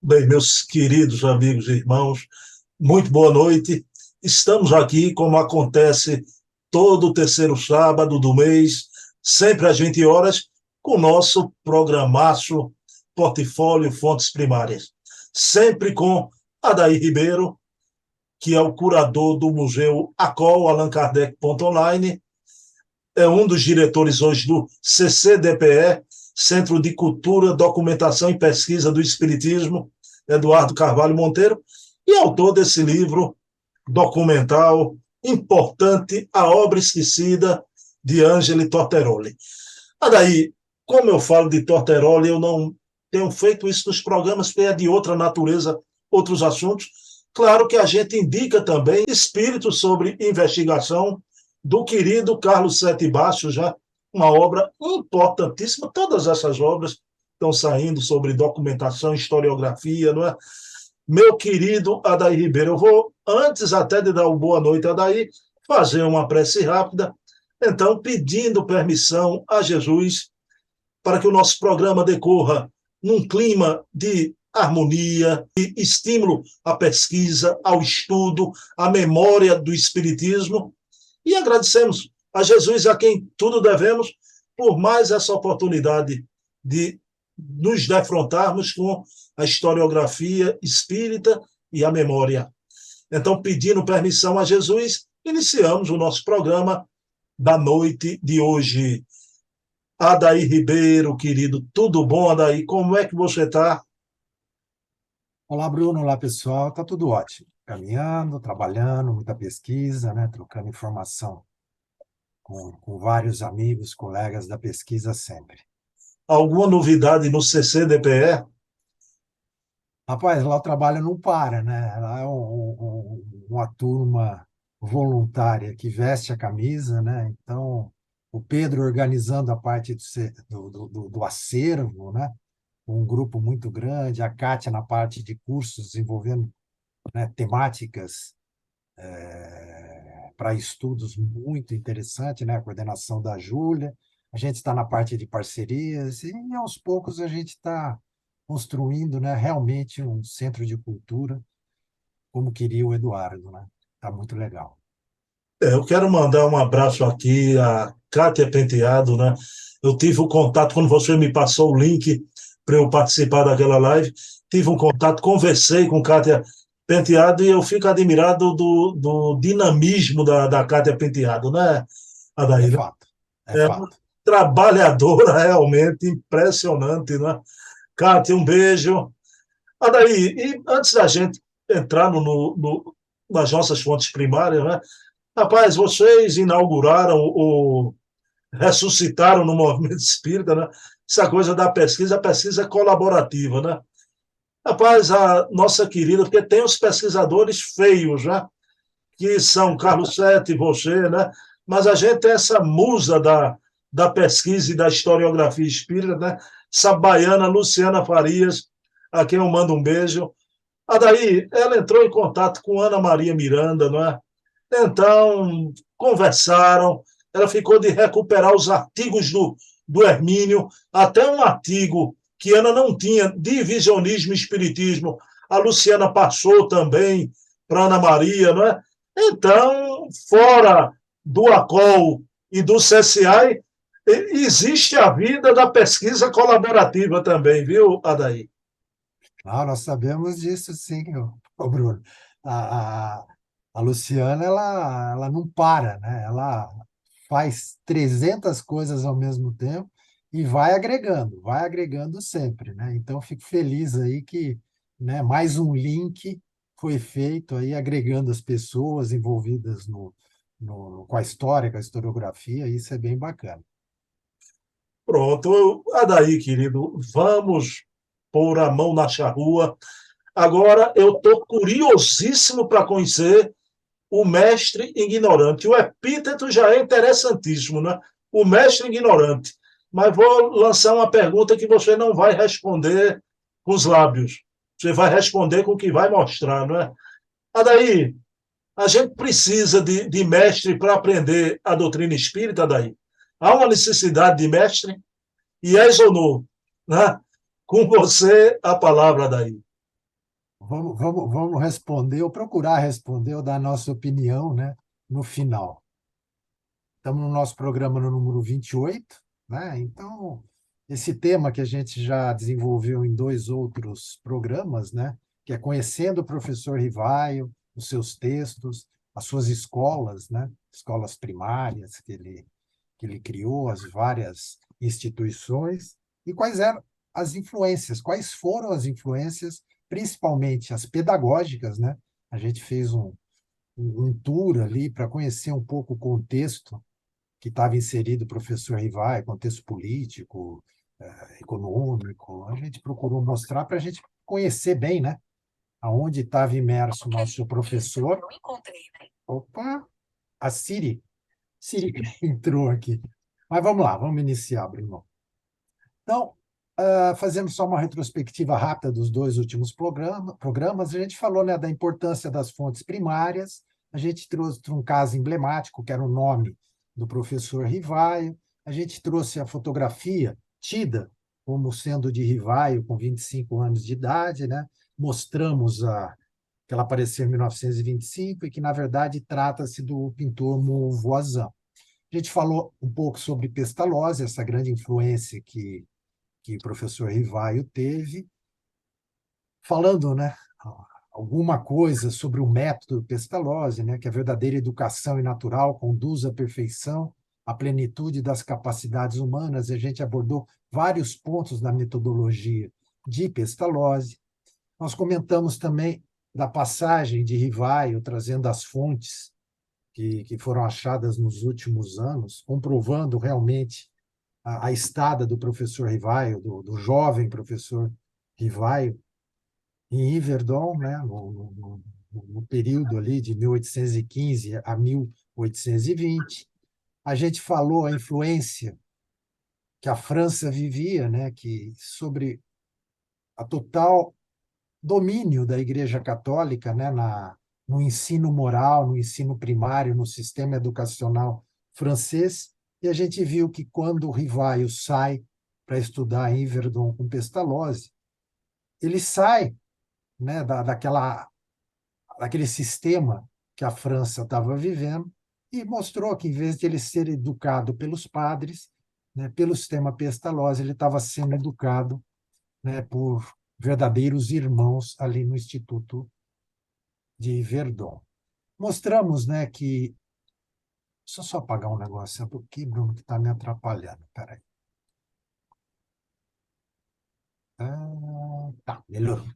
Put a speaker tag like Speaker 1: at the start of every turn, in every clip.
Speaker 1: Bem, meus queridos amigos e irmãos, muito boa noite. Estamos aqui, como acontece todo o terceiro sábado do mês, sempre às 20 horas, com o nosso programaço Portfólio Fontes Primárias. Sempre com Adair Ribeiro, que é o curador do Museu ACOL, Allan Kardec Online, é um dos diretores hoje do CCDPE, Centro de Cultura, Documentação e Pesquisa do Espiritismo, Eduardo Carvalho Monteiro, e autor desse livro documental importante, A Obra Esquecida, de Angeli Torteroli. Daí, como eu falo de Torteroli, eu não tenho feito isso nos programas, porque é de outra natureza, outros assuntos. Claro que a gente indica também espíritos sobre investigação do querido Carlos Sete Baixos, já uma obra importantíssima. Todas essas obras estão saindo sobre documentação, historiografia, não é? Meu querido Adair Ribeiro, eu vou, antes até de dar uma boa noite, Adair, fazer uma prece rápida, então, pedindo permissão a Jesus para que o nosso programa decorra num clima de harmonia, de estímulo à pesquisa, ao estudo, à memória do Espiritismo, e agradecemos a Jesus, a quem tudo devemos, por mais essa oportunidade de nos defrontarmos com a historiografia espírita e a memória. Então, pedindo permissão a Jesus, iniciamos o nosso programa da noite de hoje. Adair Ribeiro, querido, tudo bom, Adair? Como é que você está?
Speaker 2: Olá, Bruno. Olá, pessoal. Tá tudo ótimo. Caminhando, trabalhando, muita pesquisa, né? Trocando informação com vários amigos, colegas da pesquisa sempre.
Speaker 1: Alguma novidade no CCDPE?
Speaker 2: Rapaz, lá o trabalho não para, né? Lá é uma turma voluntária que veste a camisa, né? Então, o Pedro organizando a parte do acervo, né? Um grupo muito grande, a Kátia na parte de cursos envolvendo, né, temáticas para estudos muito interessante, né? A coordenação da Júlia. A gente está na parte de parcerias e, aos poucos, a gente está construindo, né, realmente um centro de cultura, como queria o Eduardo, né? Está muito legal.
Speaker 1: Eu quero mandar um abraço aqui a Kátia Penteado, né? Eu tive o contato, quando você me passou o link para eu participar daquela live, tive um contato, conversei com Kátia Penteado e eu fico admirado do dinamismo da Kátia Penteado, né,
Speaker 2: É
Speaker 1: Adair?
Speaker 2: fato, é
Speaker 1: É uma
Speaker 2: fato.
Speaker 1: trabalhadora realmente impressionante, né? Kátia, um beijo. Adair, e antes da gente entrar nas nossas fontes primárias, né? Rapaz, vocês inauguraram ou ressuscitaram no movimento espírita, né? Essa coisa da pesquisa, a pesquisa colaborativa, né? Rapaz, a nossa querida, porque tem os pesquisadores feios, né? Que são Carlos Sete, você, né? Mas a gente tem essa musa da pesquisa e da historiografia espírita, né? Essa baiana Luciana Farias, a quem eu mando um beijo. A daí, ela entrou em contato com Ana Maria Miranda, não é? Então, conversaram, ela ficou de recuperar os artigos do Hermínio, até um artigo que Ana não tinha, de visionismo e espiritismo, a Luciana passou também para Ana Maria, não é? Então, fora do ACOL e do CSI, existe a vida da pesquisa colaborativa também, viu, Adair?
Speaker 2: Ah, nós sabemos disso, sim, ô Bruno. A, a, a Luciana, ela não para, né? Ela faz 300 coisas ao mesmo tempo e vai agregando sempre, né? Então, fico feliz aí que, né, mais um link foi feito aí, agregando as pessoas envolvidas com a história, com a historiografia, isso é bem bacana.
Speaker 1: Pronto, Adair, querido, vamos pôr a mão na charrua. Agora eu estou curiosíssimo para conhecer o mestre ignorante. O epíteto já é interessantíssimo, né? O mestre ignorante. Mas vou lançar uma pergunta que você não vai responder com os lábios. Você vai responder com o que vai mostrar, não é? Adair, a gente precisa de mestre para aprender a doutrina espírita, Adair. Há uma necessidade de mestre? E és ou não? Né? Com você, a palavra, Adair.
Speaker 2: Vamos responder, ou procurar responder, ou dar a nossa opinião, né, no final. Estamos no nosso programa no número 28, né? Então, esse tema que a gente já desenvolveu em dois outros programas, né? Que é conhecendo o professor Rivaio, os seus textos, as suas escolas, né? Escolas primárias que ele criou, as várias instituições, e quais eram as influências, quais foram as influências, principalmente as pedagógicas, né? A gente fez um tour ali para conhecer um pouco o contexto que estava inserido o professor Rivai, contexto político, econômico. A gente procurou mostrar para a gente conhecer bem, né? Aonde estava imerso o nosso professor. Opa, a Siri entrou aqui. Mas vamos lá, vamos iniciar, Bruno. Então, fazendo só uma retrospectiva rápida dos dois últimos programas, a gente falou, né, da importância das fontes primárias, a gente trouxe um caso emblemático, que era o nome do professor Rivaio, a gente trouxe a fotografia tida como sendo de Rivaio com 25 anos de idade, né? Mostramos que ela apareceu em 1925 e que, na verdade, trata-se do pintor Voisin. A gente falou um pouco sobre Pestalozzi, essa grande influência que o professor Rivaio teve, falando, né, alguma coisa sobre o método Pestalozzi, né, que a verdadeira educação e natural conduz à perfeição, à plenitude das capacidades humanas. E a gente abordou vários pontos da metodologia de Pestalozzi. Nós comentamos também da passagem de Rivaio, trazendo as fontes que foram achadas nos últimos anos, comprovando realmente a estada do professor Rivaio, do jovem professor Rivaio, em Yverdon, né, no período ali de 1815 a 1820. A gente falou a influência que a França vivia, né, que sobre a total domínio da Igreja Católica, né, no ensino moral, no ensino primário, no sistema educacional francês, e a gente viu que quando o Rivaio sai para estudar em Yverdon com Pestalozzi, ele sai, né, daquele sistema que a França estava vivendo e mostrou que, em vez de ele ser educado pelos padres, né, pelo sistema Pestalozzi, ele estava sendo educado, né, por verdadeiros irmãos ali no Instituto de Verdun. Mostramos, né, que... Deixa eu só apagar um negócio aqui, Bruno, que está me atrapalhando. Peraí. Tá, melhorou.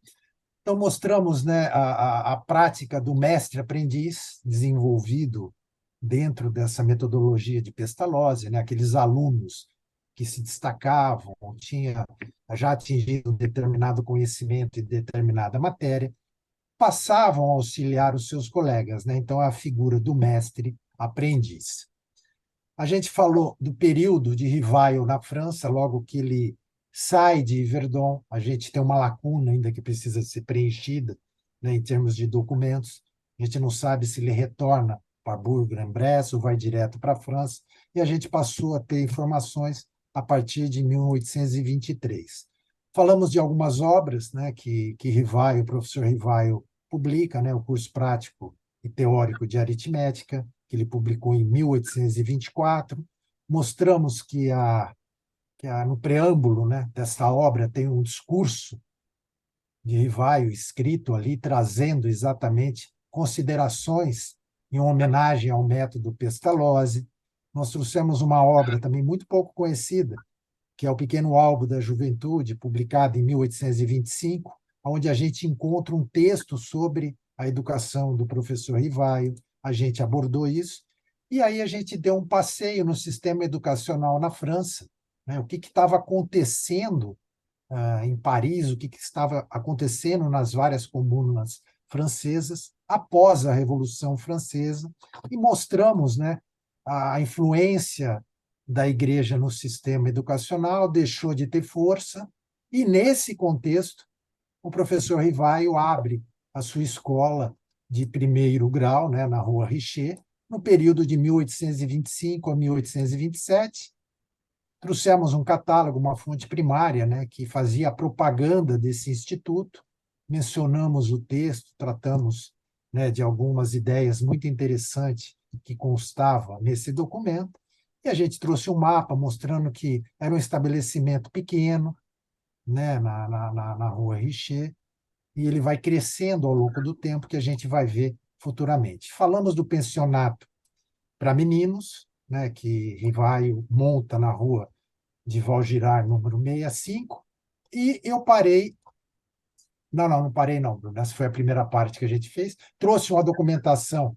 Speaker 2: Então, mostramos, né, a prática do mestre-aprendiz desenvolvido dentro dessa metodologia de Pestalozzi, né, aqueles alunos que se destacavam, tinham já atingido um determinado conhecimento em determinada matéria, passavam a auxiliar os seus colegas, né? Então, é a figura do mestre-aprendiz. A gente falou do período de Rivaio na França, logo que ele sai de Verdun, a gente tem uma lacuna ainda que precisa ser preenchida, né, em termos de documentos. A gente não sabe se ele retorna para Bourg-en-Bresse ou vai direto para a França, e a gente passou a ter informações a partir de 1823. Falamos de algumas obras, né, que Rivaio, o professor Rivaio publica, né, o curso prático e teórico de aritmética, que ele publicou em 1824. Mostramos no preâmbulo, né, dessa obra tem um discurso de Rivaio escrito ali, trazendo exatamente considerações em homenagem ao método Pestalozzi. Nós trouxemos uma obra também muito pouco conhecida, que é o Pequeno Álbum da Juventude, publicado em 1825, onde a gente encontra um texto sobre a educação do professor Rivaio. A gente abordou isso, e aí a gente deu um passeio no sistema educacional na França, né? O que estava acontecendo em Paris, o que estava acontecendo nas várias comunas francesas após a Revolução Francesa, e mostramos, né, a influência da Igreja no sistema educacional deixou de ter força, e nesse contexto, o professor Rivaio abre a sua escola de primeiro grau, né, na Rua Richer, no período de 1825 a 1827. Trouxemos um catálogo, uma fonte primária, né, que fazia a propaganda desse instituto, mencionamos o texto, tratamos, né, de algumas ideias muito interessantes que constava nesse documento, e a gente trouxe um mapa mostrando que era um estabelecimento pequeno, né, na Rua Richer, e ele vai crescendo ao longo do tempo, que a gente vai ver futuramente. Falamos do pensionato para meninos, né, que Rivaio monta na Rua de Valgirar, número 65, e eu parei. Não, não, não parei, não, Bruno. Essa foi a primeira parte que a gente fez. Trouxe uma documentação,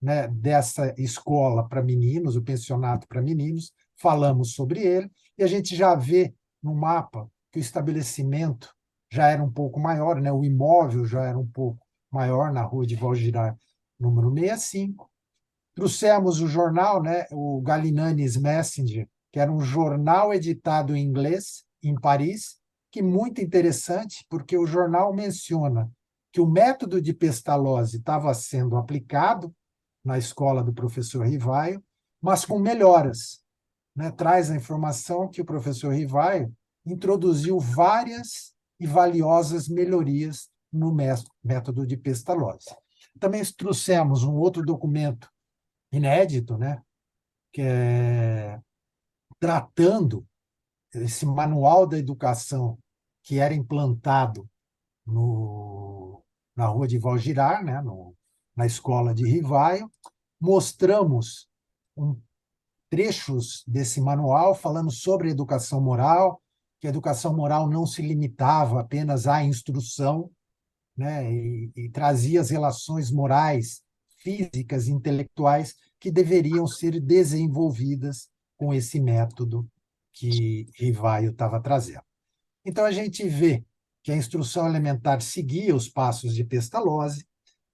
Speaker 2: né, dessa escola para meninos, o pensionato para meninos, falamos sobre ele, e a gente já vê no mapa que o estabelecimento já era um pouco maior, né, o imóvel já era um pouco maior na Rua de Valgirar, número 65. Trouxemos o jornal, né, o Galinanes Messenger, que era um jornal editado em inglês, em Paris, que é muito interessante, porque o jornal menciona que o método de Pestalozzi estava sendo aplicado na escola do professor Rivaio, mas com melhoras, né? Traz a informação que o professor Rivaio introduziu várias e valiosas melhorias no método de Pestalozzi. Também trouxemos um outro documento inédito, né? Que é tratando esse manual da educação que era implantado na Rua de Valgirar, né? Na escola de Rivaio. Mostramos um, trechos desse manual falando sobre educação moral, que a educação moral não se limitava apenas à instrução, né? E trazia as relações morais, físicas e intelectuais que deveriam ser desenvolvidas com esse método que Rivaio estava trazendo. Então, a gente vê que a instrução elementar seguia os passos de Pestalozzi,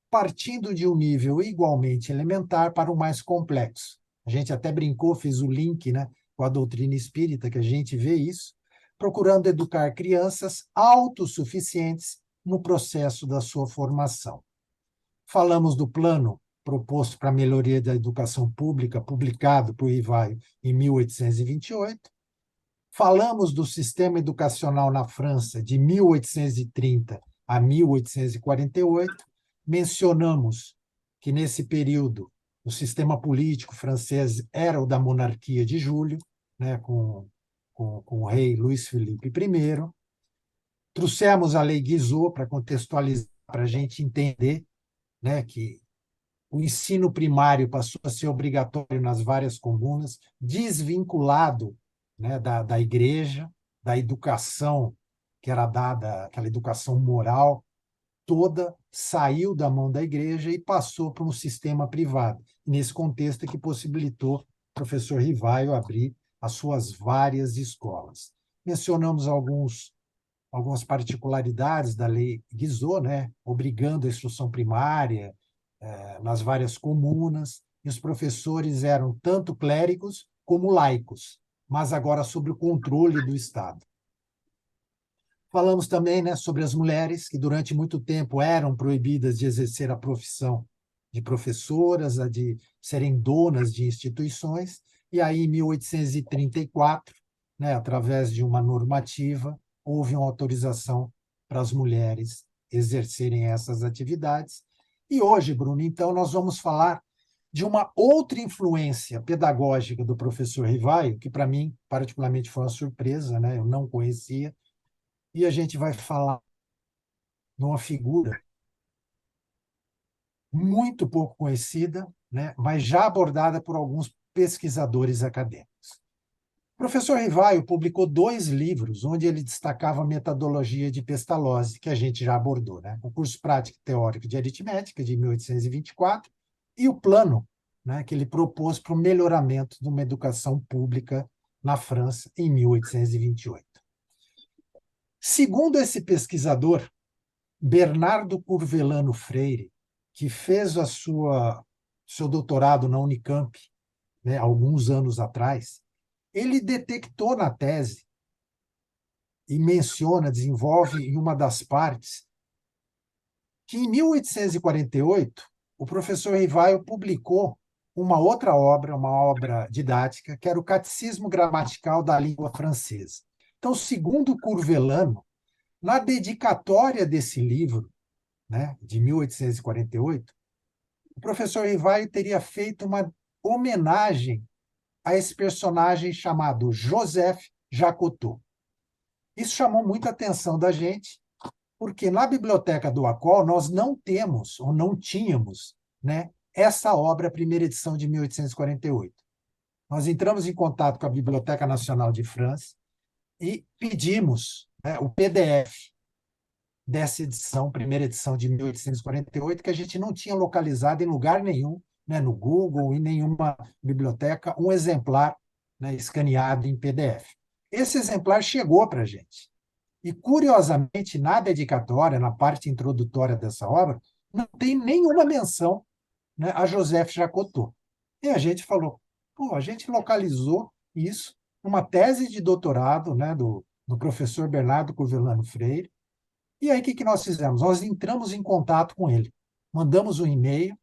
Speaker 2: partindo de um nível igualmente elementar para o mais complexo. A gente até brincou, fez o link, né, com a doutrina espírita, que a gente vê isso, procurando educar crianças autossuficientes no processo da sua formação. Falamos do plano proposto para a melhoria da educação pública, publicado por Rivaio em 1828. Falamos do sistema educacional na França de 1830 a 1848. Mencionamos que, nesse período, o sistema político francês era o da monarquia de Júlio, né, com o rei Luís Felipe I. Trouxemos a Lei Guizot para contextualizar, para a gente entender, né, que o ensino primário passou a ser obrigatório nas várias comunas, desvinculado, né, da igreja, da educação que era dada, aquela educação moral, toda saiu da mão da igreja e passou para um sistema privado. Nesse contexto é que possibilitou o professor Rivaio abrir as suas várias escolas. Mencionamos algumas particularidades da lei Guizot, né, obrigando a instrução primária nas várias comunas, e os professores eram tanto clérigos como laicos, mas agora sob o controle do Estado. Falamos também, né, sobre as mulheres, que durante muito tempo eram proibidas de exercer a profissão de professoras, a de serem donas de instituições, e aí, em 1834, né, através de uma normativa, houve uma autorização para as mulheres exercerem essas atividades. E hoje, Bruno, então, nós vamos falar de uma outra influência pedagógica do professor Rivaio, que para mim, particularmente, foi uma surpresa, né? Eu não conhecia, e a gente vai falar de uma figura muito pouco conhecida, né, mas já abordada por alguns pesquisadores acadêmicos. O professor Rivaio publicou 2 livros onde ele destacava a metodologia de Pestalozzi, que a gente já abordou, né? O Curso Prático e Teórico de Aritmética, de 1824, e o plano, né, que ele propôs para o melhoramento de uma educação pública na França, em 1828. Segundo esse pesquisador, Bernardo Curvelano Freire, que fez seu doutorado na Unicamp, né, alguns anos atrás, ele detectou na tese e menciona, desenvolve em uma das partes, que em 1848 o professor Rivaio publicou uma outra obra, uma obra didática, que era o Catecismo Gramatical da Língua Francesa. Então, segundo Curvelano, Na dedicatória desse livro, né, de 1848, o professor Rivaio teria feito uma homenagem a esse personagem chamado Joseph Jacotot. Isso chamou muita atenção da gente, porque na biblioteca do ACOL nós não temos, ou não tínhamos, né, essa obra, primeira edição de 1848. Nós entramos em contato com a Biblioteca Nacional de França e pedimos, né, o PDF dessa edição, primeira edição de 1848, que a gente não tinha localizado em lugar nenhum, né, no Google, em nenhuma biblioteca, um exemplar, né, escaneado em PDF. Esse exemplar chegou para a gente. E, curiosamente, na dedicatória, na parte introdutória dessa obra, não tem nenhuma menção, né, a Joseph Jacotot. E a gente falou, pô, a gente localizou isso numa tese de doutorado, né, do professor Bernardo Curvelano Freire. E aí, o que que nós fizemos? Nós entramos em contato com ele, mandamos um e-mail,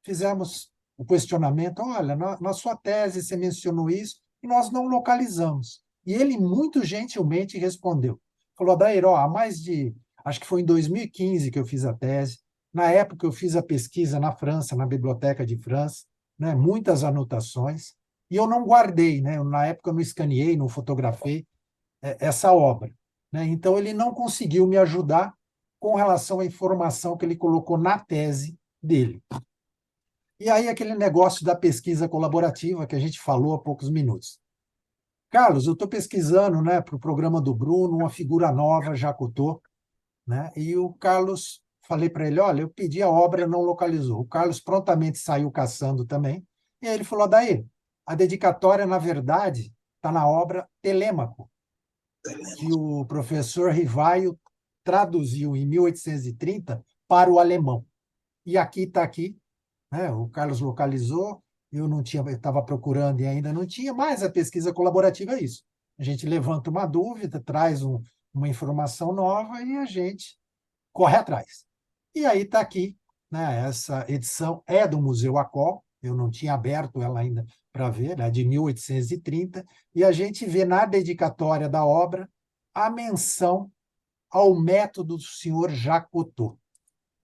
Speaker 2: fizemos o questionamento, olha, na sua tese você mencionou isso, e nós não localizamos. E ele muito gentilmente respondeu. Falou, Adair, ó, há mais de, acho que foi em 2015 que eu fiz a tese, na época eu fiz a pesquisa na França, na Biblioteca de França, né, muitas anotações, e eu não guardei, né, na época eu não escaneei, não fotografei essa obra, né? Então, ele não conseguiu me ajudar com relação à informação que ele colocou na tese dele. E aí, aquele negócio da pesquisa colaborativa que a gente falou há poucos minutos. Carlos, eu estou pesquisando, né, para o programa do Bruno, uma figura nova, Jacotot, né? E o Carlos, falei para ele, olha, eu pedi a obra, não localizou. O Carlos prontamente saiu caçando também, e aí ele falou, daí, a dedicatória, na verdade, está na obra Telêmaco, que o professor Rivaio traduziu em 1830 para o alemão. E aqui, né? O Carlos localizou, eu não tinha, estava procurando e ainda não tinha, mas a pesquisa colaborativa é isso. A gente levanta uma dúvida, traz uma informação nova e a gente corre atrás. E aí está aqui, né? Essa edição é do Museu Acol, eu não tinha aberto ela ainda para ver, é de 1830, e a gente vê na dedicatória da obra a menção ao método do senhor Jacotot.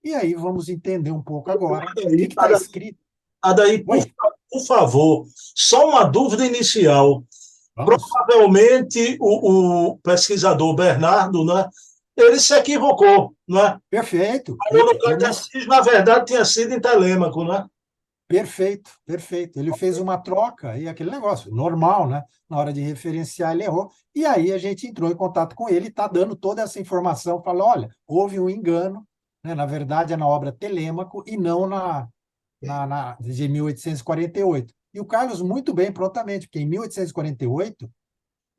Speaker 2: E aí vamos entender um pouco agora o que
Speaker 1: Adair,
Speaker 2: está escrito.
Speaker 1: Adair,
Speaker 2: Oi,
Speaker 1: por favor, só uma dúvida inicial.
Speaker 2: vamos.
Speaker 1: Provavelmente o pesquisador Bernardo, né, ele se equivocou, né?
Speaker 2: Perfeito,
Speaker 1: O local de
Speaker 2: ele
Speaker 1: Assis, na verdade, tinha sido em Telêmaco, né?
Speaker 2: perfeito, perfeito. Ele fez uma troca e aquele negócio, normal, né? Na hora de referenciar, ele errou. E aí a gente entrou em contato com ele, está dando toda essa informação, falou, olha, houve um engano, né? Na verdade é na obra Telêmaco e não de 1848. E o Carlos, muito bem, prontamente, porque em 1848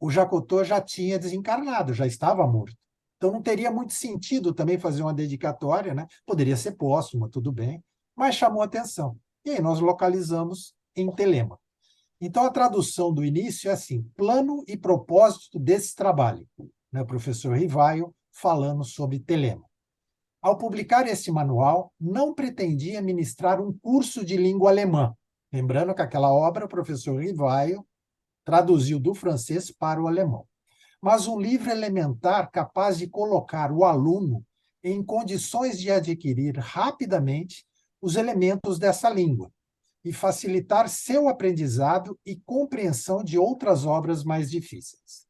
Speaker 2: o Jacotot já tinha desencarnado, já estava morto. Então não teria muito sentido também fazer uma dedicatória, né? Poderia ser póstuma, tudo bem, mas chamou atenção. E aí nós localizamos em Telema. Então a tradução do início é assim: plano e propósito desse trabalho, né? O professor Rivaio falando sobre Telema. Ao publicar este manual, não pretendia ministrar um curso de língua alemã. Lembrando que aquela obra o professor Rivaio traduziu do francês para o alemão, mas um livro elementar capaz de colocar o aluno em condições de adquirir rapidamente os elementos dessa língua e facilitar seu aprendizado e compreensão de outras obras mais difíceis.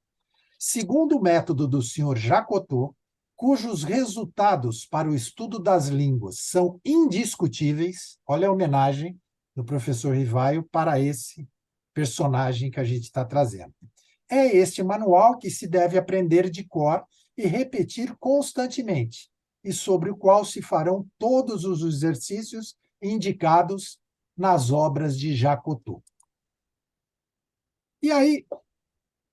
Speaker 2: Segundo o método do Sr. Jacotot, cujos resultados para o estudo das línguas são indiscutíveis, olha a homenagem do professor Rivaio para esse personagem que a gente está trazendo. É este manual que se deve aprender de cor e repetir constantemente, e sobre o qual se farão todos os exercícios indicados nas obras de Jacotot. E aí,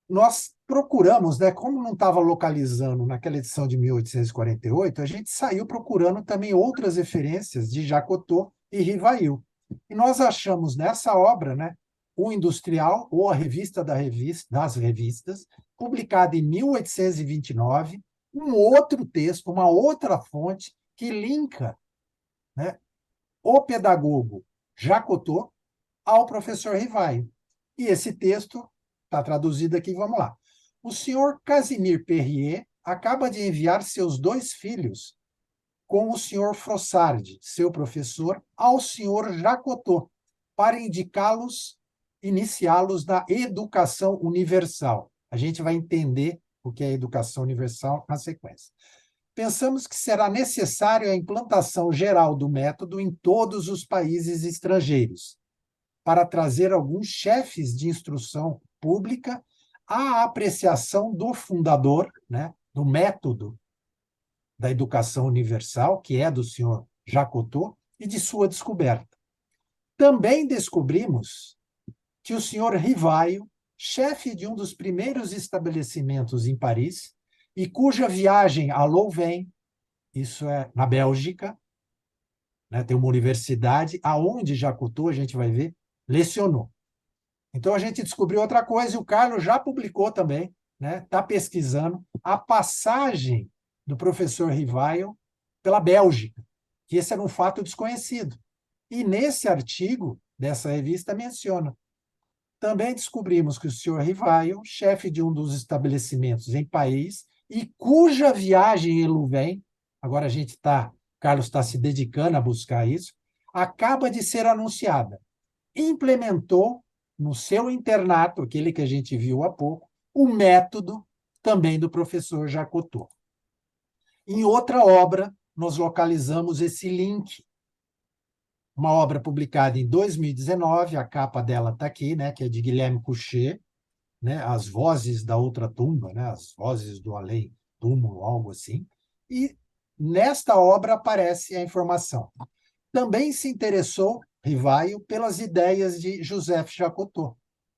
Speaker 2: nós procuramos, né, como não estava localizando naquela edição de 1848, a gente saiu procurando também outras referências de Jacotot e Rivail. E nós achamos nessa obra, né, o Industrial, ou a Revista das Revistas, publicada em 1829, um outro texto, uma outra fonte que linka, né, o pedagogo Jacotot ao professor Rivail. E esse texto está traduzido aqui, vamos lá. O senhor Casimir Perrier, acaba de enviar seus 2 filhos com o senhor Frossard, seu professor, ao senhor Jacotot, para iniciá-los na educação universal. A gente vai entender o que é educação universal na sequência. Pensamos que será necessário a implantação geral do método em todos os países estrangeiros, para trazer alguns chefes de instrução pública à apreciação do fundador, né, do método da educação universal, que é do senhor Jacotot, e de sua descoberta. Também descobrimos que o senhor Rivaio, chefe de um dos primeiros estabelecimentos em Paris, e cuja viagem a Louvain, isso é na Bélgica, né, tem uma universidade aonde Jacotot, a gente vai ver, lecionou. Então a gente descobriu outra coisa, e o Carlos já publicou também, né, está pesquisando a passagem do professor Rivaio pela Bélgica, que esse era um fato desconhecido. E nesse artigo dessa revista menciona. Também descobrimos que o senhor Rivaio, chefe de um dos estabelecimentos em Paris, e cuja viagem em Louvain, agora a gente está, Carlos está se dedicando a buscar isso, acaba de ser anunciada. Implementou no seu internato, aquele que a gente viu há pouco, o método também do professor Jacotot. Em outra obra, nós localizamos esse link. Uma obra publicada em 2019, a capa dela está aqui, né, que é de Guilherme Couchet, né, As Vozes da Outra Tumba, né, As Vozes do Além Túmulo, algo assim. E nesta obra aparece a informação. Também se interessou Rivaio pelas ideias de Joseph Jacotot,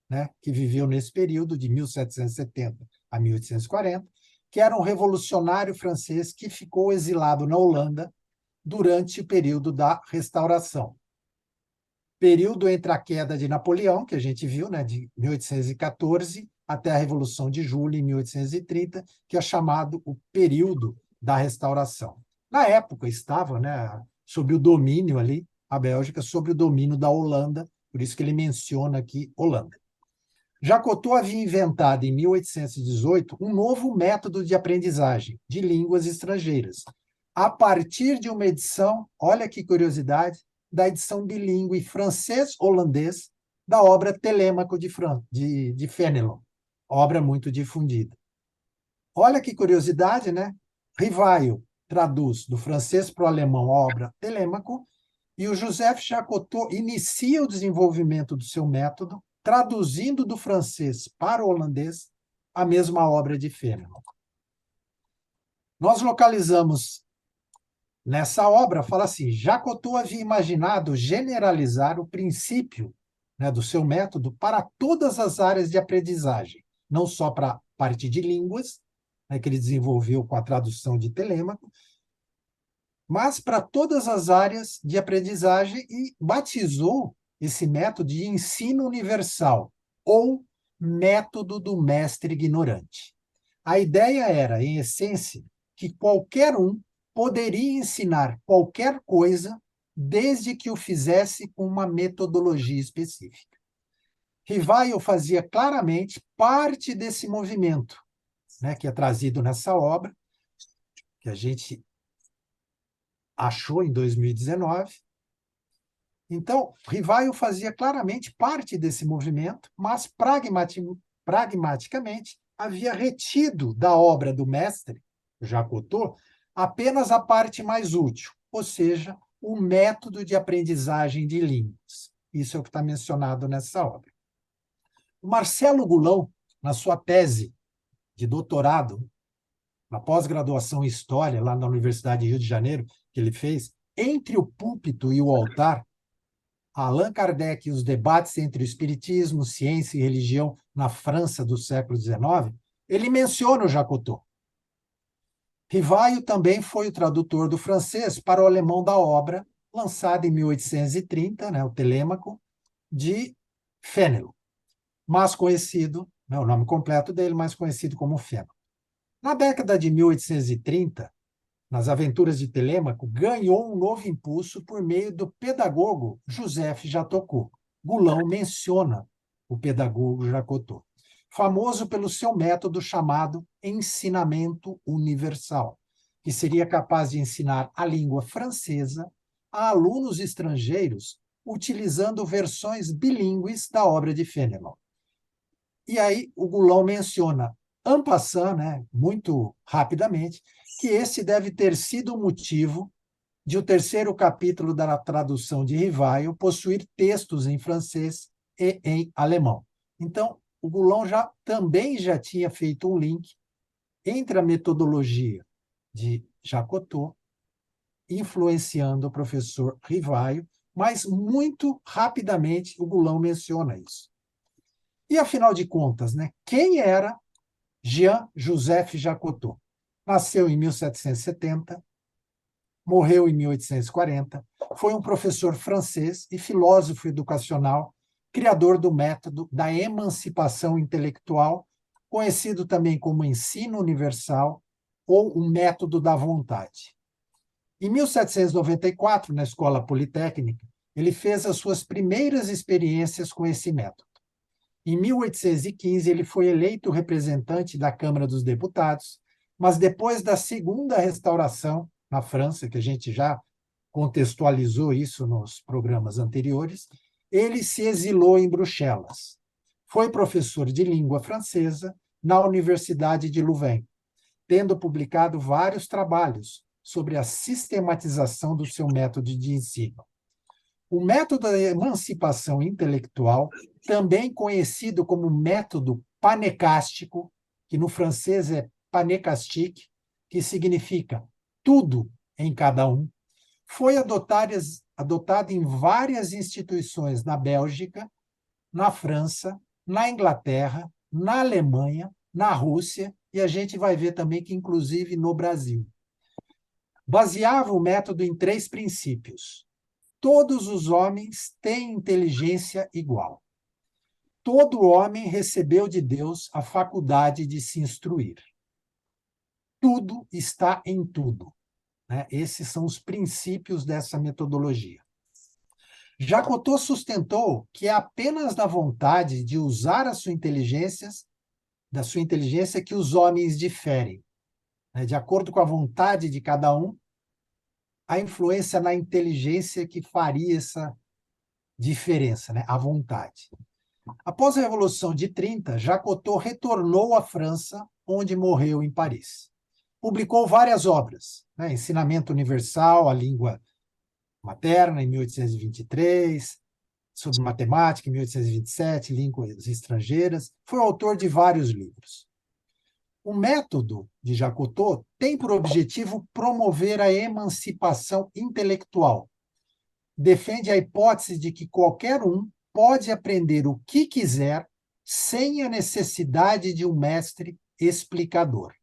Speaker 2: né, que viveu nesse período de 1770 a 1840, que era um revolucionário francês que ficou exilado na Holanda durante o período da Restauração. Período entre a queda de Napoleão, que a gente viu, né, de 1814 até a Revolução de Julho, em 1830, que é chamado o período da Restauração. Na época estava, né, sob o domínio ali, a Bélgica, sob o domínio da Holanda, por isso que ele menciona aqui Holanda. Jacotot havia inventado, em 1818, um novo método de aprendizagem de línguas estrangeiras, a partir de uma edição, olha que curiosidade, da edição bilíngue francês-holandês da obra Telêmaco de Fénelon, obra muito difundida. Olha que curiosidade, né? Rivaio traduz do francês para o alemão a obra Telêmaco, e o Joseph Jacotot inicia o desenvolvimento do seu método, traduzindo do francês para o holandês a mesma obra de Fénelon. Nós localizamos nessa obra, fala assim, Jacotot havia imaginado generalizar o princípio, né, do seu método para todas as áreas de aprendizagem, não só para a parte de línguas, né, que ele desenvolveu com a tradução de Telêmaco, mas para todas as áreas de aprendizagem, e batizou esse método de ensino universal, ou método do mestre ignorante. A ideia era, em essência, que qualquer um poderia ensinar qualquer coisa, desde que o fizesse com uma metodologia específica. Rivaio fazia claramente parte desse movimento, né, que é trazido nessa obra, que a gente achou em 2019. Então, Rivaio fazia claramente parte desse movimento, mas pragmaticamente havia retido da obra do mestre, Jacotot, apenas a parte mais útil, ou seja, o método de aprendizagem de línguas. Isso é o que está mencionado nessa obra. O Marcelo Gulão, na sua tese de doutorado, na pós-graduação em História, lá na Universidade de Rio de Janeiro, que ele fez, Entre o Púlpito e o Altar, Allan Kardec e os debates entre o espiritismo, ciência e religião na França do século XIX, ele menciona o Jacotot. Rivaio também foi o tradutor do francês para o alemão da obra, lançada em 1830, né, o Telêmaco, de Fénelon, mais conhecido, né, o nome completo dele, mais conhecido como Fénelon. Na década de 1830, nas Aventuras de Telêmaco, ganhou um novo impulso por meio do pedagogo Joseph Jacotot. Gulão menciona o pedagogo Jacotot. famoso pelo seu método chamado ensinamento universal, que seria capaz de ensinar a língua francesa a alunos estrangeiros utilizando versões bilíngues da obra de Fénelon. E aí o Goulon menciona, en passant, né, muito rapidamente, que esse deve ter sido o motivo de o terceiro capítulo da tradução de Rivaio possuir textos em francês e em alemão. Então, o Goulon também já tinha feito um link entre a metodologia de Jacotot, influenciando o professor Rivaio, mas muito rapidamente o Goulon menciona isso. E, afinal de contas, né, quem era Jean-Joseph Jacotot? Nasceu em 1770, morreu em 1840, foi um professor francês e filósofo educacional, criador do método da emancipação intelectual, conhecido também como ensino universal ou o método da vontade. Em 1794, na Escola Politécnica, ele fez as suas primeiras experiências com esse método. Em 1815, ele foi eleito representante da Câmara dos Deputados, mas depois da Segunda Restauração, na França, que a gente já contextualizou isso nos programas anteriores, ele se exilou em Bruxelas. Foi professor de língua francesa na Universidade de Louvain, tendo publicado vários trabalhos sobre a sistematização do seu método de ensino. O método da emancipação intelectual, também conhecido como método panecástico, que no francês é panecastique, que significa tudo em cada um, foi adotado em várias instituições na Bélgica, na França, na Inglaterra, na Alemanha, na Rússia, e a gente vai ver também que, inclusive, no Brasil. Baseava o método em 3 princípios. Todos os homens têm inteligência igual. Todo homem recebeu de Deus a faculdade de se instruir. Tudo está em tudo. Né? Esses são os princípios dessa metodologia. Jacotot sustentou que é apenas da vontade de usar da sua inteligência que os homens diferem. Né? De acordo com a vontade de cada um, a influência na inteligência que faria essa diferença, né? A vontade. Após a Revolução de 30, Jacotot retornou à França, onde morreu em Paris. Publicou várias obras, né? Ensinamento Universal, a Língua Materna, em 1823, sobre matemática, em 1827, Línguas Estrangeiras. Foi autor de vários livros. O método de Jacotot tem por objetivo promover a emancipação intelectual. Defende a hipótese de que qualquer um pode aprender o que quiser sem a necessidade de um mestre explicador.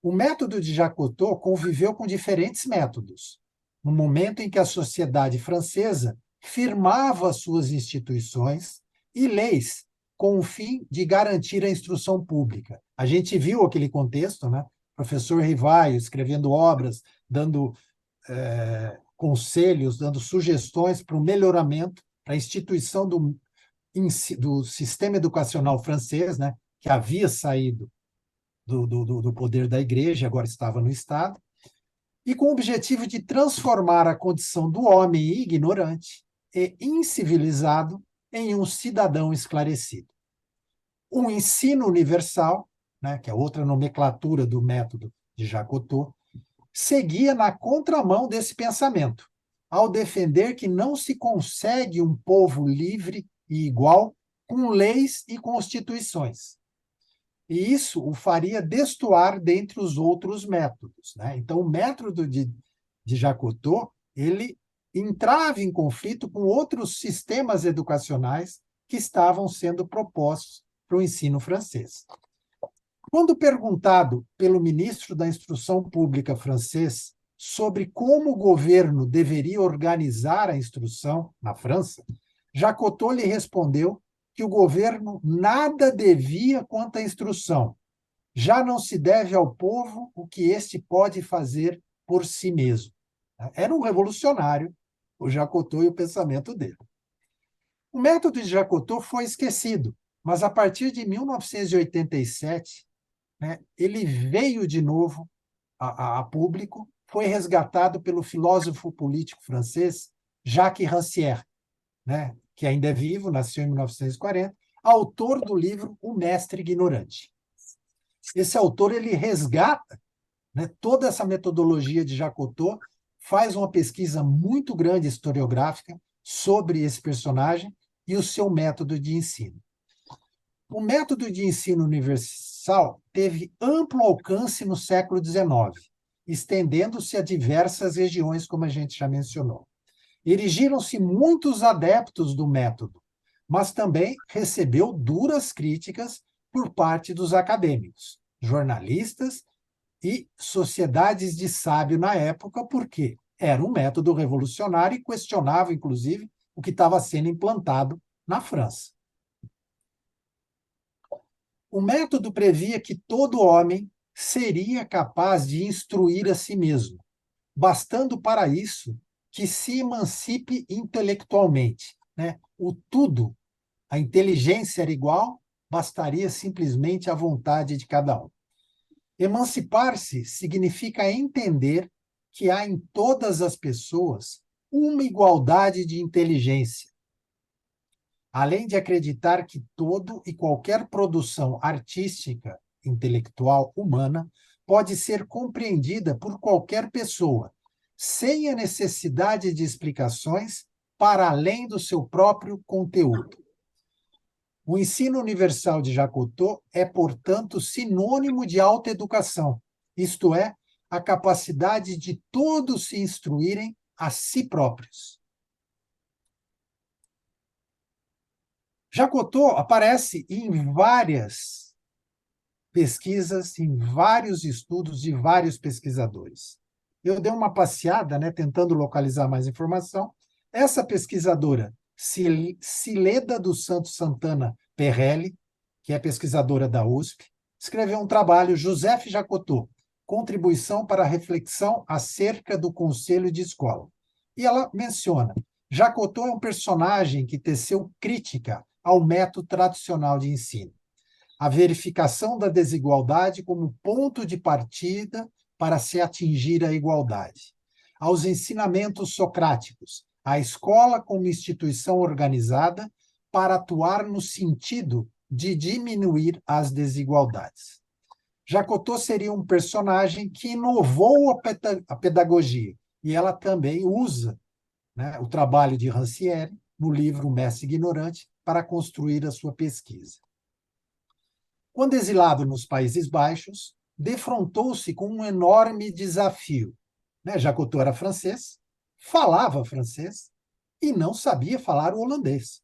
Speaker 2: O método de Jacotot conviveu com diferentes métodos, no momento em que a sociedade francesa firmava suas instituições e leis com o fim de garantir a instrução pública. A gente viu aquele contexto, né? Professor Rivaio escrevendo obras, dando conselhos, dando sugestões para o melhoramento, para a instituição do sistema educacional francês, né? Que havia saído do poder da igreja, agora estava no Estado, e com o objetivo de transformar a condição do homem ignorante e incivilizado em um cidadão esclarecido. O ensino universal, né, que é outra nomenclatura do método de Jacotot, seguia na contramão desse pensamento, ao defender que não se consegue um povo livre e igual com leis e constituições. E isso o faria destoar dentre os outros métodos. Né? Então, o método de Jacotot, ele entrava em conflito com outros sistemas educacionais que estavam sendo propostos para o ensino francês. Quando perguntado pelo ministro da Instrução Pública francês sobre como o governo deveria organizar a instrução na França, Jacotot lhe respondeu que o governo nada devia quanto à instrução. Já não se deve ao povo o que este pode fazer por si mesmo. Era um revolucionário, o Jacotot e o pensamento dele. O método de Jacotot foi esquecido, mas a partir de 1987, né, ele veio de novo a público, foi resgatado pelo filósofo político francês Jacques Rancière, né, que ainda é vivo, nasceu em 1940, autor do livro O Mestre Ignorante. Esse autor ele resgata, né, toda essa metodologia de Jacotot, faz uma pesquisa muito grande historiográfica sobre esse personagem e o seu método de ensino. O método de ensino universal teve amplo alcance no século XIX, estendendo-se a diversas regiões, como a gente já mencionou. Erigiram-se muitos adeptos do método, mas também recebeu duras críticas por parte dos acadêmicos, jornalistas e sociedades de sábio na época, porque era um método revolucionário e questionava, inclusive, o que estava sendo implantado na França. O método previa que todo homem seria capaz de instruir a si mesmo, bastando para isso que se emancipe intelectualmente, né? O tudo, a inteligência era igual, bastaria simplesmente a vontade de cada um. Emancipar-se significa entender que há em todas as pessoas uma igualdade de inteligência, além de acreditar que todo e qualquer produção artística, intelectual, humana, pode ser compreendida por qualquer pessoa, sem a necessidade de explicações para além do seu próprio conteúdo. O ensino universal de Jacotot é, portanto, sinônimo de autoeducação, isto é, a capacidade de todos se instruírem a si próprios. Jacotot aparece em várias pesquisas, em vários estudos de vários pesquisadores. Eu dei uma passeada, né, tentando localizar mais informação. Essa pesquisadora, Cileda dos Santos Santana Perrelli, que é pesquisadora da USP, escreveu um trabalho, Joseph Jacotot, Contribuição para a Reflexão acerca do Conselho de Escola. E ela menciona, Jacotot é um personagem que teceu crítica ao método tradicional de ensino. A verificação da desigualdade como ponto de partida para se atingir a igualdade. Aos ensinamentos socráticos, a escola como instituição organizada para atuar no sentido de diminuir as desigualdades. Jacotot seria um personagem que inovou a pedagogia, e ela também usa, né, o trabalho de Rancière no livro O Mestre Ignorante para construir a sua pesquisa. Quando exilado nos Países Baixos, defrontou-se com um enorme desafio. Né? Jacotot era francês, falava francês e não sabia falar o holandês.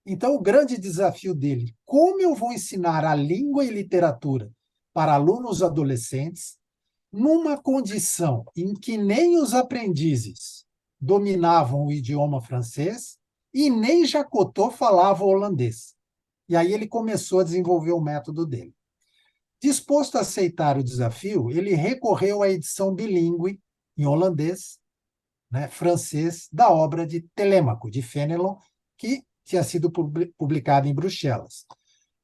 Speaker 2: Então, o grande desafio dele, como eu vou ensinar a língua e literatura para alunos adolescentes numa condição em que nem os aprendizes dominavam o idioma francês e nem Jacotot falava holandês. E aí ele começou a desenvolver o método dele. Disposto a aceitar o desafio, ele recorreu à edição bilíngue, em holandês, né, francês, da obra de Telêmaco, de Fénelon, que tinha sido publicada em Bruxelas.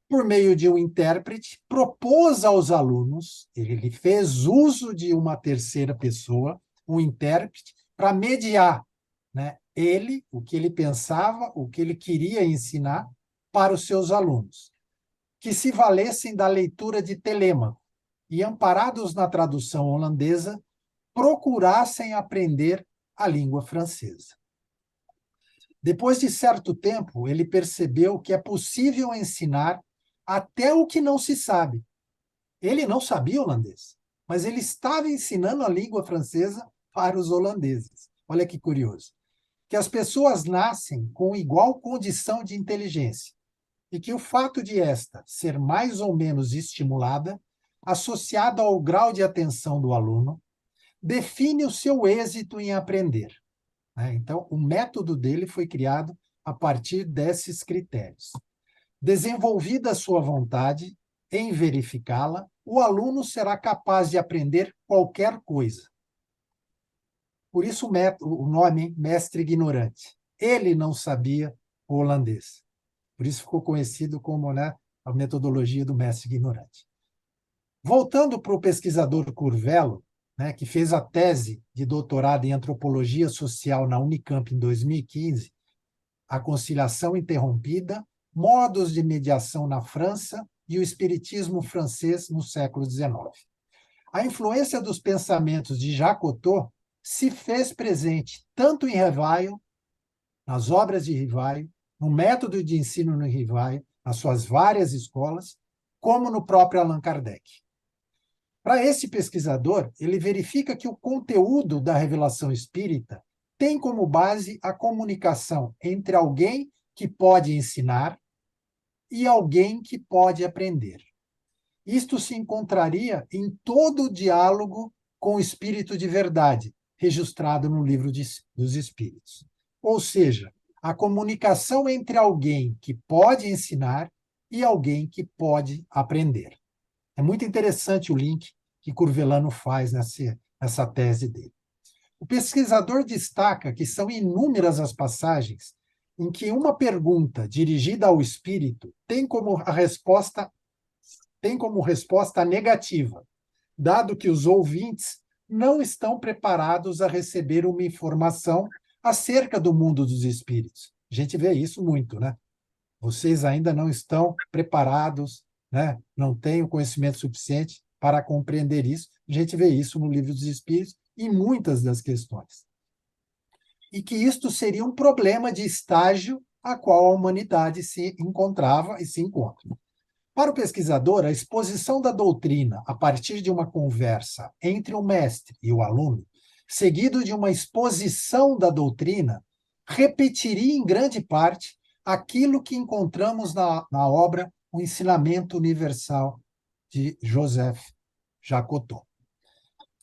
Speaker 2: Por meio de um intérprete, propôs aos alunos, ele fez uso de uma terceira pessoa, um intérprete, para mediar, né, ele, o que ele pensava, o que ele queria ensinar para os seus alunos, que se valessem da leitura de Telêmaco e, amparados na tradução holandesa, procurassem aprender a língua francesa. Depois de certo tempo, ele percebeu que é possível ensinar até o que não se sabe. Ele não sabia holandês, mas ele estava ensinando a língua francesa para os holandeses. Olha que curioso. Que as pessoas nascem com igual condição de inteligência e que o fato de esta ser mais ou menos estimulada, associada ao grau de atenção do aluno, define o seu êxito em aprender. Então, o método dele foi criado a partir desses critérios. Desenvolvida a sua vontade em verificá-la, o aluno será capaz de aprender qualquer coisa. Por isso o nome Mestre Ignorante. Ele não sabia o holandês. Por isso ficou conhecido como, né, a metodologia do mestre ignorante. Voltando para o pesquisador Curvelo, né, que fez a tese de doutorado em antropologia social na Unicamp em 2015, A Conciliação Interrompida, Modos de Mediação na França e o Espiritismo Francês no século XIX. A influência dos pensamentos de Jacques Cousteau se fez presente tanto em Rivaio, nas obras de Rivaio, no método de ensino no Rivaio, nas suas várias escolas, como no próprio Allan Kardec. Para esse pesquisador, ele verifica que o conteúdo da revelação espírita tem como base a comunicação entre alguém que pode ensinar e alguém que pode aprender. Isto se encontraria em todo o diálogo com o Espírito de Verdade, registrado no Livro dos Espíritos. Ou seja, a comunicação entre alguém que pode ensinar e alguém que pode aprender. É muito interessante o link que Curvelano faz nessa tese dele. O pesquisador destaca que são inúmeras as passagens em que uma pergunta dirigida ao espírito tem como resposta negativa, dado que os ouvintes não estão preparados a receber uma informação acerca do mundo dos espíritos. A gente vê isso muito, né? Vocês ainda não estão preparados, né? Não têm o conhecimento suficiente para compreender isso. A gente vê isso no Livro dos Espíritos em muitas das questões. E que isto seria um problema de estágio a qual a humanidade se encontrava e se encontra. Para o pesquisador, a exposição da doutrina a partir de uma conversa entre o mestre e o aluno, seguido de uma exposição da doutrina, repetiria em grande parte aquilo que encontramos na obra O Ensinamento Universal de Joseph Jacotot.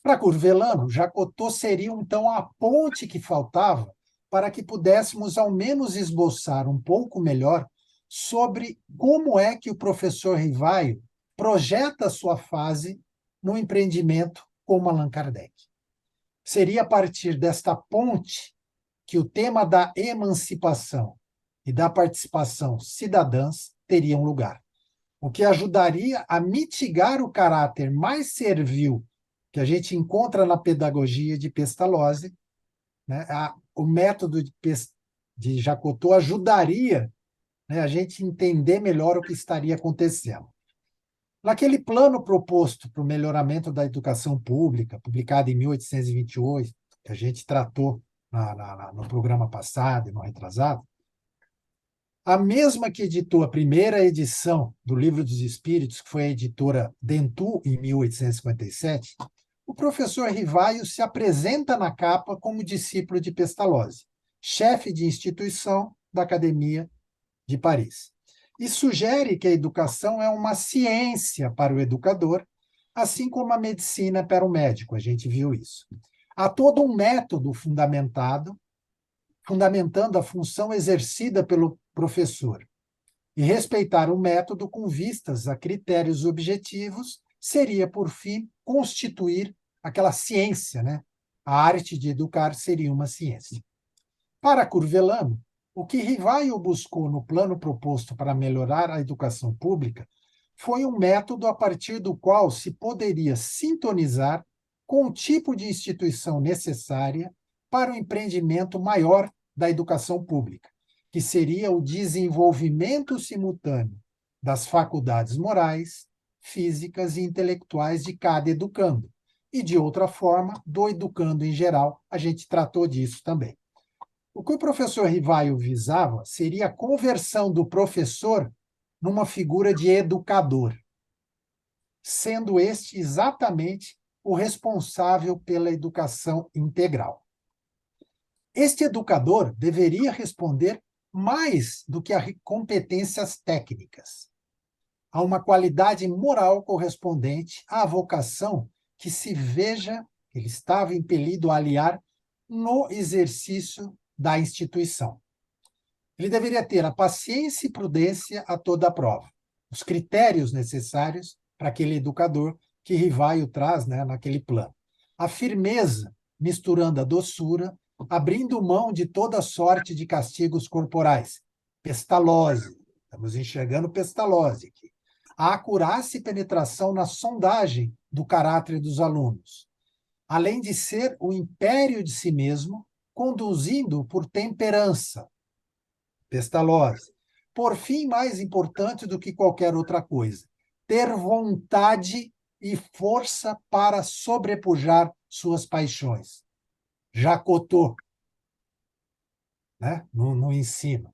Speaker 2: Para Curvelano, Jacotot seria então a ponte que faltava para que pudéssemos ao menos esboçar um pouco melhor sobre como é que o professor Rivaio projeta a sua fase no empreendimento como Allan Kardec. Seria a partir desta ponte que o tema da emancipação e da participação cidadãs teriam lugar, o que ajudaria a mitigar o caráter mais servil que a gente encontra na pedagogia de Pestalozzi, né? O método de Jacotot ajudaria, né, a gente entender melhor o que estaria acontecendo. Naquele plano proposto para o melhoramento da educação pública, publicado em 1828, que a gente tratou no programa passado e no retrasado, a mesma que editou a primeira edição do Livro dos Espíritos, que foi a editora Dentu, em 1857, o professor Rivaio se apresenta na capa como discípulo de Pestalozzi, chefe de instituição da Academia de Paris, e sugere que a educação é uma ciência para o educador, assim como a medicina para o médico, a gente viu isso. Há todo um método fundamentando a função exercida pelo professor. E respeitar o método com vistas a critérios objetivos seria, por fim, constituir aquela ciência, né? A arte de educar seria uma ciência. Para Curvelano, o que Rivaio buscou no plano proposto para melhorar a educação pública foi um método a partir do qual se poderia sintonizar com o tipo de instituição necessária para o empreendimento maior da educação pública, que seria o desenvolvimento simultâneo das faculdades morais, físicas e intelectuais de cada educando, e, de outra forma, do educando em geral. A gente tratou disso também. O que o professor Rivaio visava seria a conversão do professor numa figura de educador, sendo este exatamente o responsável pela educação integral. Este educador deveria responder mais do que a competências técnicas, a uma qualidade moral correspondente à vocação que se veja que ele estava impelido a aliar no exercício da instituição. Ele deveria ter a paciência e prudência a toda a prova, os critérios necessários para aquele educador que Rivaio traz, né, naquele plano. A firmeza, misturando a doçura, abrindo mão de toda sorte de castigos corporais, Pestalozzi, Estamos enxergando Pestalozzi aqui. A acurácia e penetração na sondagem do caráter dos alunos, além de ser o império de si mesmo, conduzindo por temperança, Pestalozzi. Por fim, mais importante do que qualquer outra coisa, ter vontade e força para sobrepujar suas paixões. Jacotot, né? no ensino.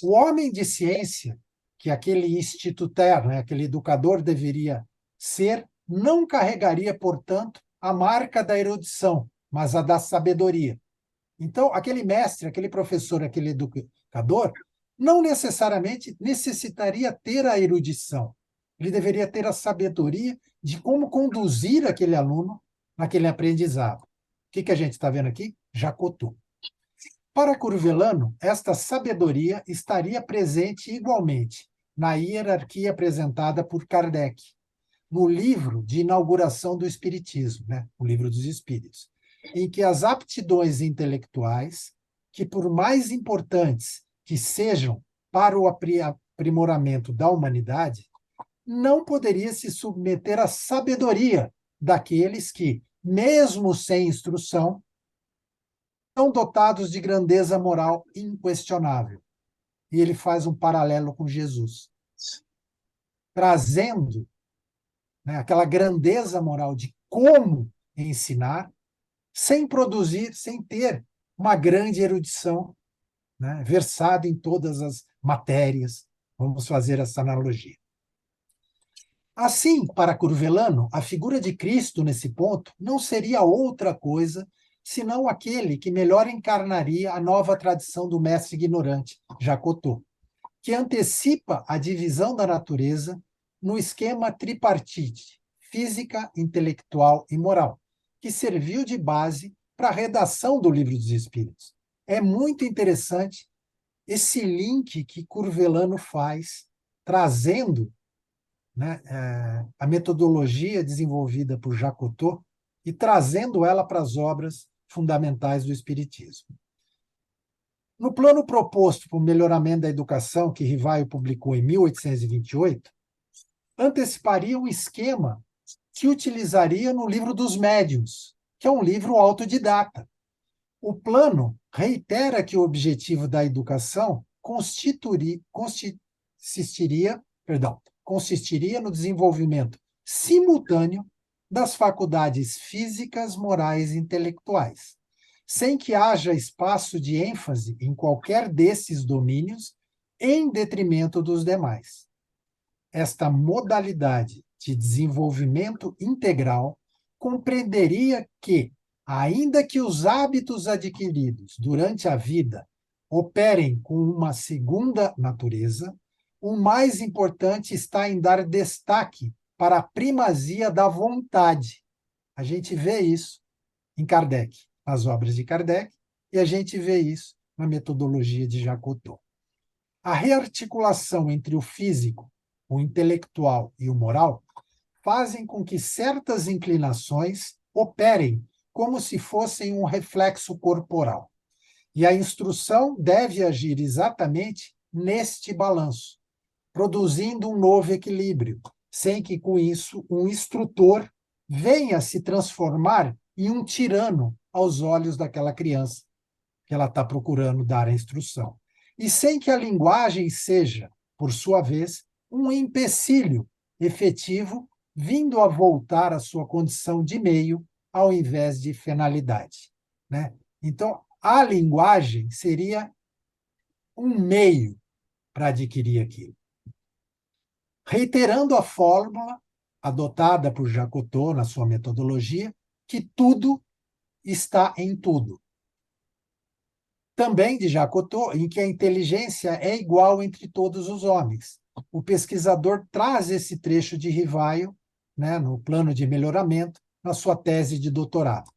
Speaker 2: O homem de ciência, que aquele instituteur, né, aquele educador deveria ser, não carregaria, portanto, a marca da erudição, mas a da sabedoria. Então, aquele mestre, aquele professor, aquele educador, não necessariamente necessitaria ter a erudição. Ele deveria ter a sabedoria de como conduzir aquele aluno naquele aprendizado. O que a gente está vendo aqui? Jacotot. Para Curvelano, esta sabedoria estaria presente igualmente na hierarquia apresentada por Kardec, no livro de inauguração do Espiritismo, né? O Livro dos Espíritos, em que as aptidões intelectuais, que por mais importantes que sejam para o aprimoramento da humanidade, não poderia se submeter à sabedoria daqueles que, mesmo sem instrução, são dotados de grandeza moral inquestionável. E ele faz um paralelo com Jesus, trazendo, né, aquela grandeza moral de como ensinar, sem produzir, sem ter uma grande erudição, né, versado em todas as matérias. Vamos fazer essa analogia. Assim, para Curvelano, a figura de Cristo, nesse ponto, não seria outra coisa senão aquele que melhor encarnaria a nova tradição do mestre ignorante, Jacotot, que antecipa a divisão da natureza no esquema tripartite, física, intelectual e moral, que serviu de base para a redação do Livro dos Espíritos. É muito interessante esse link que Curvelano faz, trazendo, né, a metodologia desenvolvida por Jacotot e trazendo ela para as obras fundamentais do Espiritismo. No plano proposto para o melhoramento da educação, que Rivaio publicou em 1828, anteciparia um esquema que utilizaria no Livro dos Médiuns, que é um livro autodidata. O plano reitera que o objetivo da educação consistiria no desenvolvimento simultâneo das faculdades físicas, morais e intelectuais, sem que haja espaço de ênfase em qualquer desses domínios em detrimento dos demais. Esta modalidade de desenvolvimento integral compreenderia que, ainda que os hábitos adquiridos durante a vida operem com uma segunda natureza, o mais importante está em dar destaque para a primazia da vontade. A gente vê isso em Kardec, nas obras de Kardec, e a gente vê isso na metodologia de Jacotot. A rearticulação entre o físico, o intelectual e o moral fazem com que certas inclinações operem como se fossem um reflexo corporal. E a instrução deve agir exatamente neste balanço, produzindo um novo equilíbrio, sem que, com isso, um instrutor venha se transformar em um tirano aos olhos daquela criança que ela está procurando dar a instrução. E sem que a linguagem seja, por sua vez, um empecilho efetivo, vindo a voltar à sua condição de meio, ao invés de finalidade, né? Então, a linguagem seria um meio para adquirir aquilo. Reiterando a fórmula adotada por Jacotot na sua metodologia, que tudo está em tudo. Também de Jacotot, em que a inteligência é igual entre todos os homens. O pesquisador traz esse trecho de Rivaio, né, no plano de melhoramento, na sua tese de doutorado.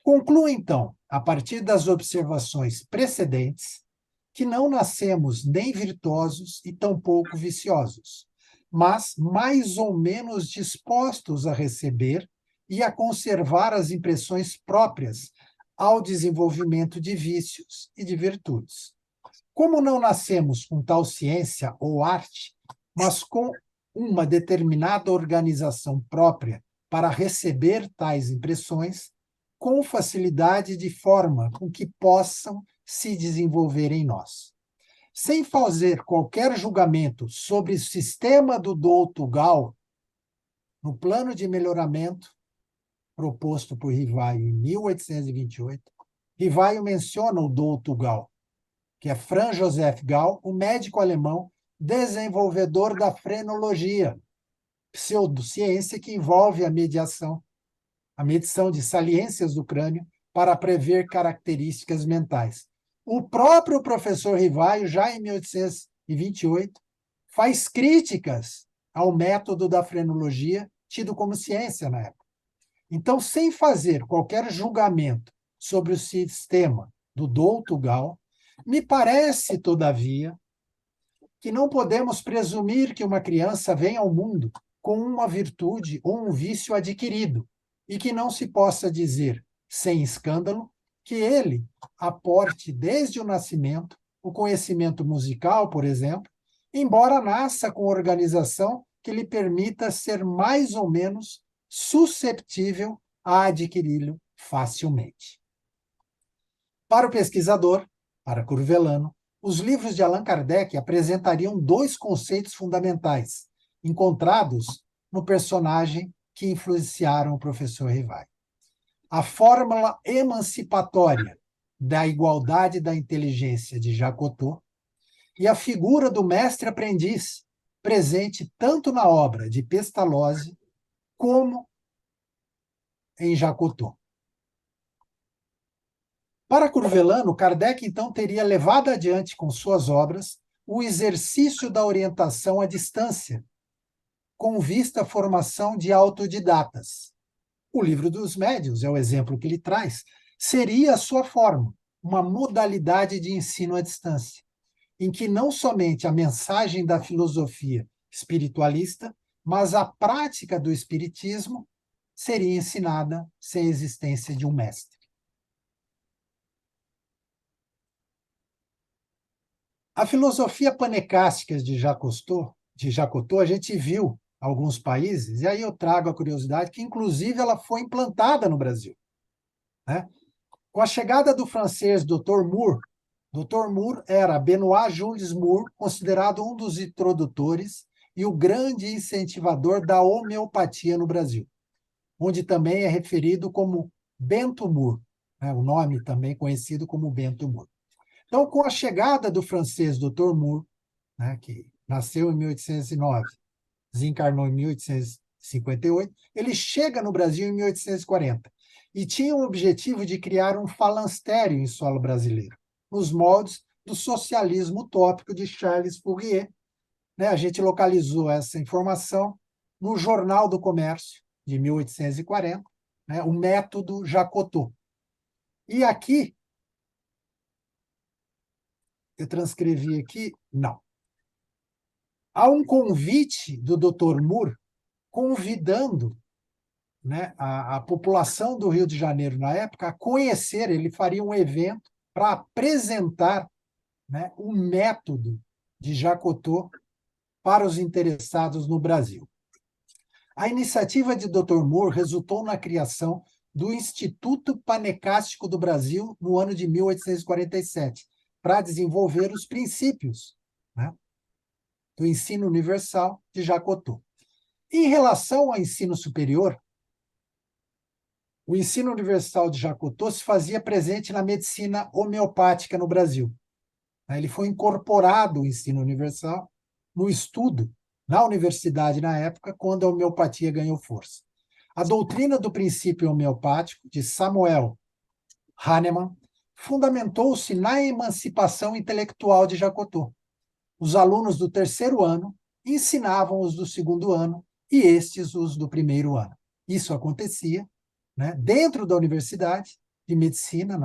Speaker 2: Conclua, então, a partir das observações precedentes, que não nascemos nem virtuosos e tampouco viciosos, mas mais ou menos dispostos a receber e a conservar as impressões próprias ao desenvolvimento de vícios e de virtudes. Como não nascemos com tal ciência ou arte, mas com uma determinada organização própria para receber tais impressões, com facilidade de forma com que possam se desenvolver em nós. Sem fazer qualquer julgamento sobre o sistema do Douto Gal, no plano de melhoramento proposto por Rivaio em 1828, Rivaio menciona o Douto Gal, que é Franz Joseph Gall, o médico alemão desenvolvedor da frenologia, pseudociência que envolve a medição de saliências do crânio para prever características mentais. O próprio professor Rivaio, já em 1828, faz críticas ao método da frenologia, tido como ciência na época. Então, sem fazer qualquer julgamento sobre o sistema do Douto Gal, me parece, todavia, que não podemos presumir que uma criança vem ao mundo com uma virtude ou um vício adquirido, e que não se possa dizer, sem escândalo, que ele aporte desde o nascimento o conhecimento musical, por exemplo, embora nasça com organização que lhe permita ser mais ou menos susceptível a adquiri-lo facilmente. Para o pesquisador, para Curvellano, os livros de Allan Kardec apresentariam dois conceitos fundamentais, encontrados no personagem que influenciaram o professor Rivaio. A fórmula emancipatória da igualdade da inteligência de Jacotot e a figura do mestre-aprendiz, presente tanto na obra de Pestalozzi como em Jacotot. Para Curvellano, Kardec, então, teria levado adiante com suas obras o exercício da orientação à distância, com vista à formação de autodidatas. O Livro dos Médiuns, é o exemplo que ele traz, seria a sua forma, uma modalidade de ensino à distância, em que não somente a mensagem da filosofia espiritualista, mas a prática do espiritismo seria ensinada sem a existência de um mestre. A filosofia panecástica de Jacotot, a gente viu alguns países, e aí eu trago a curiosidade que, inclusive, ela foi implantada no Brasil, né? Com a chegada do francês Dr. Moore era Benoît Jules Moore, considerado um dos introdutores e o grande incentivador da homeopatia no Brasil, onde também é referido como Bento Moore, né? O nome também conhecido como Bento Moore. Então, com a chegada do francês Dr. Moore, né, que nasceu em 1809, desencarnou em 1858, ele chega no Brasil em 1840 e tinha o objetivo de criar um falanstério em solo brasileiro, nos moldes do socialismo utópico de Charles Fourier. Né, a gente localizou essa informação no Jornal do Comércio, de 1840, né, o método Jacotot. E aqui, eu transcrevi aqui, não. Há um convite do Dr. Moore convidando, né, a população do Rio de Janeiro na época a conhecer, ele faria um evento para apresentar, né, o método de Jacotot para os interessados no Brasil. A iniciativa de Dr. Moore resultou na criação do Instituto Panecástico do Brasil no ano de 1847, para desenvolver os princípios, né, do ensino universal de Jacotot. Em relação ao ensino superior, o ensino universal de Jacotot se fazia presente na medicina homeopática no Brasil. Ele foi incorporado, o ensino universal, no estudo na universidade na época, quando a homeopatia ganhou força. A doutrina do princípio homeopático, de Samuel Hahnemann, fundamentou-se na emancipação intelectual de Jacotot. Os alunos do terceiro ano ensinavam os do segundo ano e estes os do primeiro ano. Isso acontecia, né, dentro da Universidade de Medicina,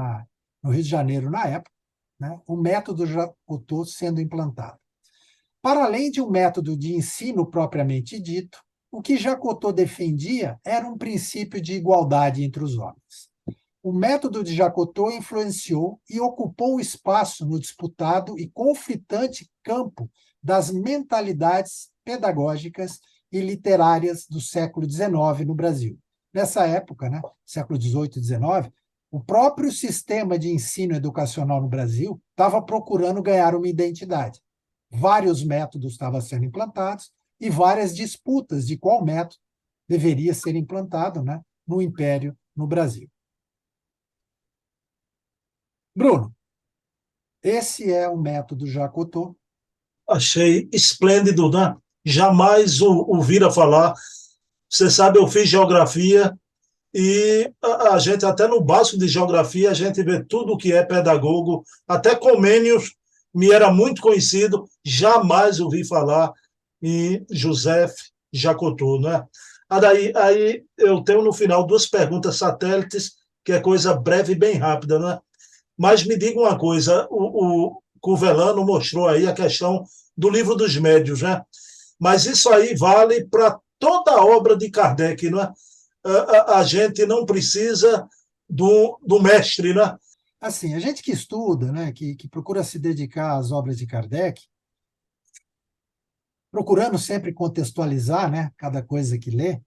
Speaker 2: no Rio de Janeiro, na época, né, o método Jacotot sendo implantado. Para além de um método de ensino propriamente dito, o que Jacotot defendia era um princípio de igualdade entre os homens. O método de Jacotot influenciou e ocupou o espaço no disputado e conflitante campo das mentalidades pedagógicas e literárias do século XIX no Brasil. Nessa época, né, século XVIII e XIX, o próprio sistema de ensino educacional no Brasil estava procurando ganhar uma identidade. Vários métodos estavam sendo implantados e várias disputas de qual método deveria ser implantado, né, no Império, no Brasil. Bruno, esse é o método Jacotot.
Speaker 1: Achei esplêndido, né? Jamais ouvira falar. Você sabe, eu fiz geografia e a gente, até no básico de geografia, a gente vê tudo o que é pedagogo, até Comênios me era muito conhecido, jamais ouvi falar em José Jacotot, né? Aí eu tenho no final duas perguntas satélites, que é coisa breve e bem rápida, né? Mas me diga uma coisa, o Covelano mostrou aí a questão do livro dos médios, né? Mas isso aí vale para toda a obra de Kardec, não é? A gente não precisa do mestre, né?
Speaker 2: Assim, a gente que estuda, né, que procura se dedicar às obras de Kardec, procurando sempre contextualizar, né, cada coisa que lê,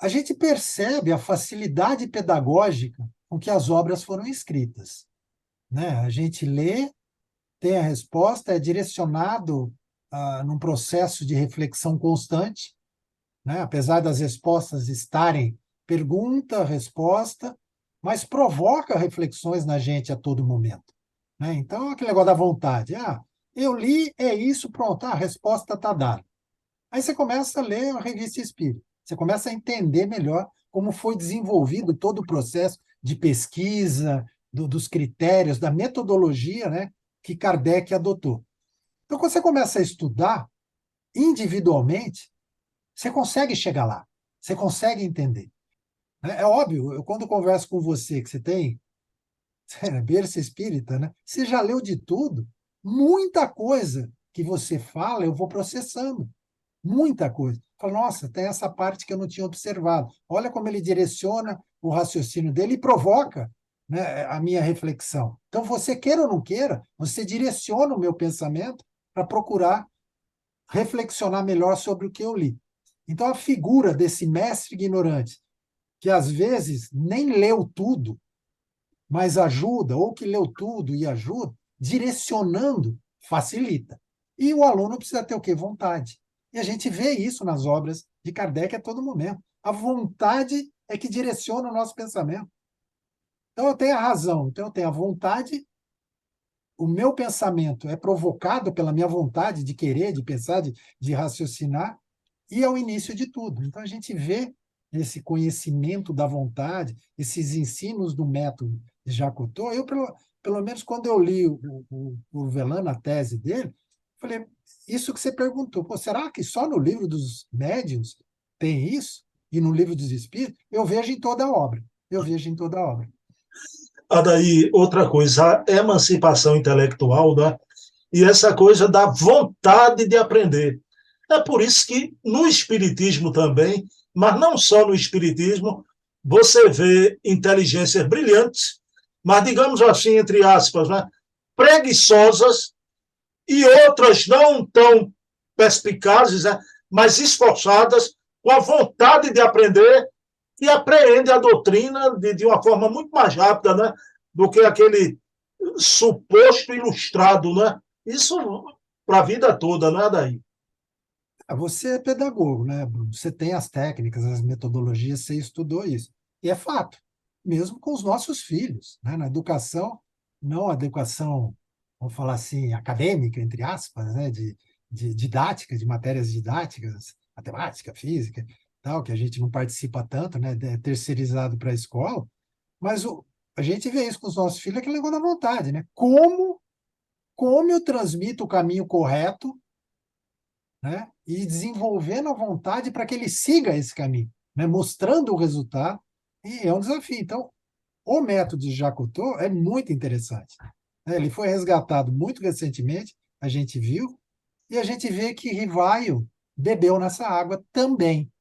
Speaker 2: a gente percebe a facilidade pedagógica com que as obras foram escritas, né? A gente lê, tem a resposta, é direcionado num processo de reflexão constante, né? Apesar das respostas estarem pergunta, resposta, mas provoca reflexões na gente a todo momento, né? Então, aquele negócio da vontade. Eu li, é isso, pronto, a resposta está dada. Aí você começa a ler a Revista Espírita, você começa a entender melhor como foi desenvolvido todo o processo de pesquisa, dos critérios, da metodologia, né, que Kardec adotou. Então, quando você começa a estudar individualmente, você consegue chegar lá, você consegue entender. Né? É óbvio, eu quando converso com você, que você tem berço espírita, né? Você já leu de tudo, muita coisa que você fala, eu vou processando. Muita coisa. Fala, nossa, tem essa parte que eu não tinha observado. Olha como ele direciona o raciocínio dele e provoca, né, a minha reflexão. Então, você queira ou não queira, você direciona o meu pensamento para procurar reflexionar melhor sobre o que eu li. Então, a figura desse mestre ignorante, que às vezes nem leu tudo, mas ajuda, ou que leu tudo e ajuda, direcionando, facilita. E o aluno precisa ter o quê? Vontade. E a gente vê isso nas obras de Kardec a todo momento. A vontade é que direciona o nosso pensamento. Então eu tenho a razão, então eu tenho a vontade, o meu pensamento é provocado pela minha vontade de querer, de pensar, de raciocinar, e é o início de tudo. Então a gente vê esse conhecimento da vontade, esses ensinos do método de Jacotot. Eu, pelo menos, quando eu li o Velano, a tese dele, falei, isso que você perguntou, pô, será que só no livro dos médiuns tem isso? E no livro dos espíritos? Eu vejo em toda a obra. Eu vejo em toda a obra.
Speaker 1: Daí, outra coisa, a emancipação intelectual, né? E essa coisa da vontade de aprender. É por isso que no Espiritismo também, mas não só no Espiritismo, você vê inteligências brilhantes, mas digamos assim, entre aspas, né? Preguiçosas e outras não tão perspicazes, né? Mas esforçadas, com a vontade de aprender e apreende a doutrina de uma forma muito mais rápida, né? Do que aquele suposto ilustrado, né? Isso para a vida toda, né, daí?
Speaker 2: Você é pedagogo, né, Bruno? Você tem as técnicas, as metodologias, você estudou isso. E é fato, mesmo com os nossos filhos, né? Na educação, não a educação, vamos falar assim, acadêmica, entre aspas, né? De didática, de matérias didáticas, matemática, física, tal, que a gente não participa tanto, né? É terceirizado para a escola, mas a gente vê isso com os nossos filhos, aquele negócio da vontade, né? Como eu transmito o caminho correto, né? E desenvolvendo a vontade para que ele siga esse caminho, né? Mostrando o resultado, e é um desafio. Então, o método de Jacotot é muito interessante, né? Ele foi resgatado muito recentemente, a gente viu, e a gente vê que Rivaio bebeu nessa água também,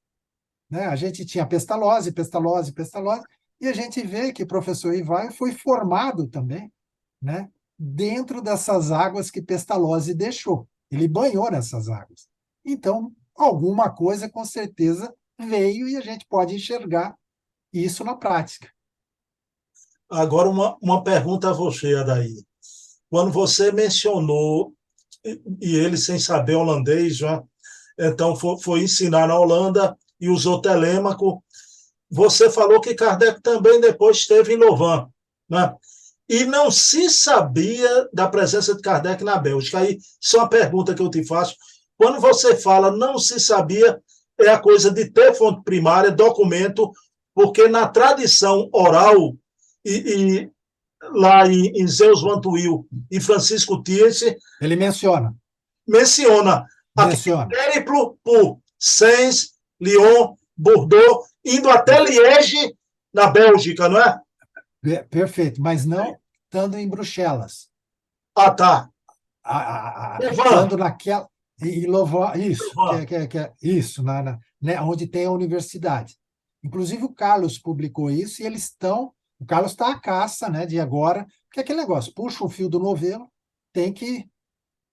Speaker 2: né? A gente tinha Pestalozzi, Pestalozzi, Pestalozzi, E a gente vê que o professor Rivaio foi formado também, né, dentro dessas águas que Pestalozzi deixou. Ele banhou nessas águas. Então, alguma coisa com certeza veio e a gente pode enxergar isso na prática.
Speaker 1: Agora, uma pergunta a você, Adair. Quando você mencionou, e ele sem saber holandês, já, então foi ensinar na Holanda e usou Telêmaco, você falou que Kardec também depois esteve em Louvain, né? E não se sabia da presença de Kardec na Bélgica. Aí, isso é uma pergunta que eu te faço. Quando você fala não se sabia, é a coisa de ter fonte primária, documento, porque na tradição oral, e lá em Zeus Vantuil e Francisco Thierse,
Speaker 2: Ele
Speaker 1: menciona aquele
Speaker 2: menciona.
Speaker 1: périplo por Sens, Lyon, Bordeaux, indo até Liege, na Bélgica, não é?
Speaker 2: Perfeito, mas não estando em Bruxelas.
Speaker 1: Ah, tá. Louvain,
Speaker 2: Estando naquela. E louvar isso,
Speaker 1: Louvain.
Speaker 2: isso, né, onde tem a universidade. Inclusive, o Carlos publicou isso e eles estão. O Carlos está à caça, né, de agora, porque é aquele negócio, puxa o fio do novelo, tem que,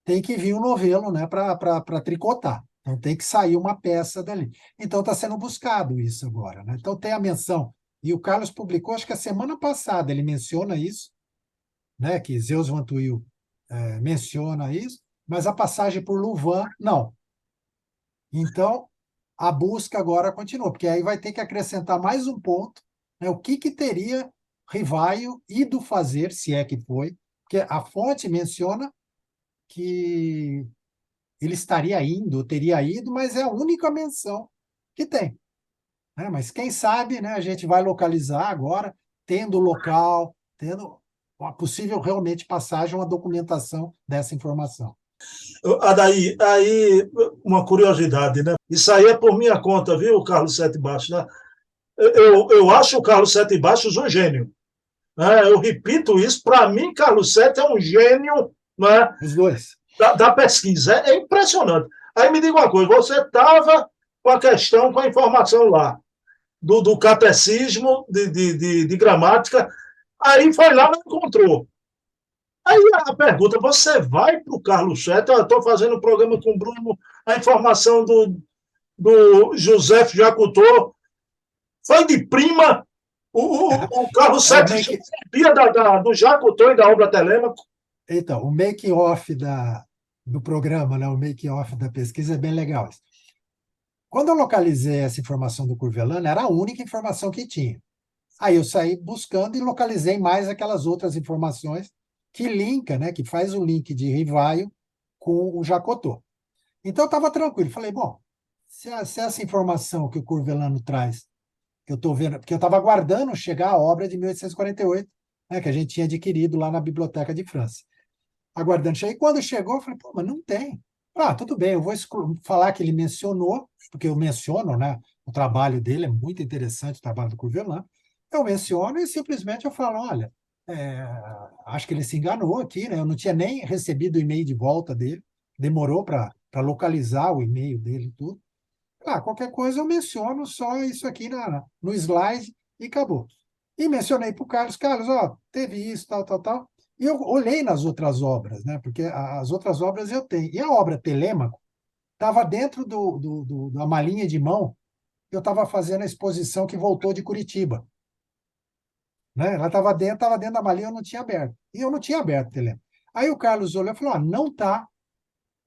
Speaker 2: tem que vir o novelo, né, para tricotar. Então, tem que sair uma peça dali. Então, está sendo buscado isso agora. Né? Então, tem a menção. E o Carlos publicou, acho que a semana passada, ele menciona isso, né, que Zeus Vantuil menciona isso, mas a passagem por Louvain, não. Então, a busca agora continua, porque aí vai ter que acrescentar mais um ponto, né, o que teria Rivaio ido fazer, se é que foi, porque a fonte menciona que ele estaria indo, teria ido, mas é a única menção que tem. Né? Mas quem sabe, né, a gente vai localizar agora, tendo o local, tendo uma possível realmente passagem, uma documentação dessa informação.
Speaker 1: Aí, uma curiosidade, né? Isso aí é por minha conta, viu, Carlos Sete Baixos, né? Eu acho o Carlos Sete Baixos um gênio. Né? Eu repito isso, para mim, Carlos Sete é um gênio, né,
Speaker 2: Os dois.
Speaker 1: da pesquisa. É impressionante. Aí me diga uma coisa, você estava com a questão, com a informação lá, do catecismo de gramática, aí foi lá e não encontrou. Aí a pergunta, você vai para o Carlos Sete? Eu estou fazendo um programa com o Bruno, a informação do José Jacutô foi de prima. O Carlos
Speaker 2: É o
Speaker 1: Sete já
Speaker 2: make,
Speaker 1: sabia do Jacutô e da obra Telêmaco.
Speaker 2: então, o make-off do programa, né, o make-off da pesquisa é bem legal. Quando eu localizei essa informação do Curvelano, era a única informação que tinha. Aí eu saí buscando e localizei mais aquelas outras informações que linka, né, que faz o link de Rivaio com o Jacotô. Então, eu estava tranquilo. Falei, bom, se essa informação que o Curvelano traz, que eu estou vendo, porque eu estava aguardando chegar a obra de 1848, né, que a gente tinha adquirido lá na Biblioteca de França. Aguardando chegar. E quando chegou, eu falei, pô, mas não tem. Ah, tudo bem, eu vou falar que ele mencionou, porque eu menciono, né? O trabalho dele é muito interessante, o trabalho do Courvelan. Eu menciono e simplesmente eu falo, olha, acho que ele se enganou aqui, né? Eu não tinha nem recebido o e-mail de volta dele, demorou para localizar o e-mail dele e tudo. Ah, qualquer coisa eu menciono só isso aqui no slide e acabou. E mencionei para o Carlos, Carlos, ó, teve isso, tal, tal, tal. E eu olhei nas outras obras, né? Porque as outras obras eu tenho. E a obra Telêmaco estava dentro da malinha de mão que eu estava fazendo a exposição que voltou de Curitiba. Né? Ela estava dentro da malinha, eu não tinha aberto. E eu não tinha aberto o Telêmaco. Aí o Carlos olhou e falou: ah, não está,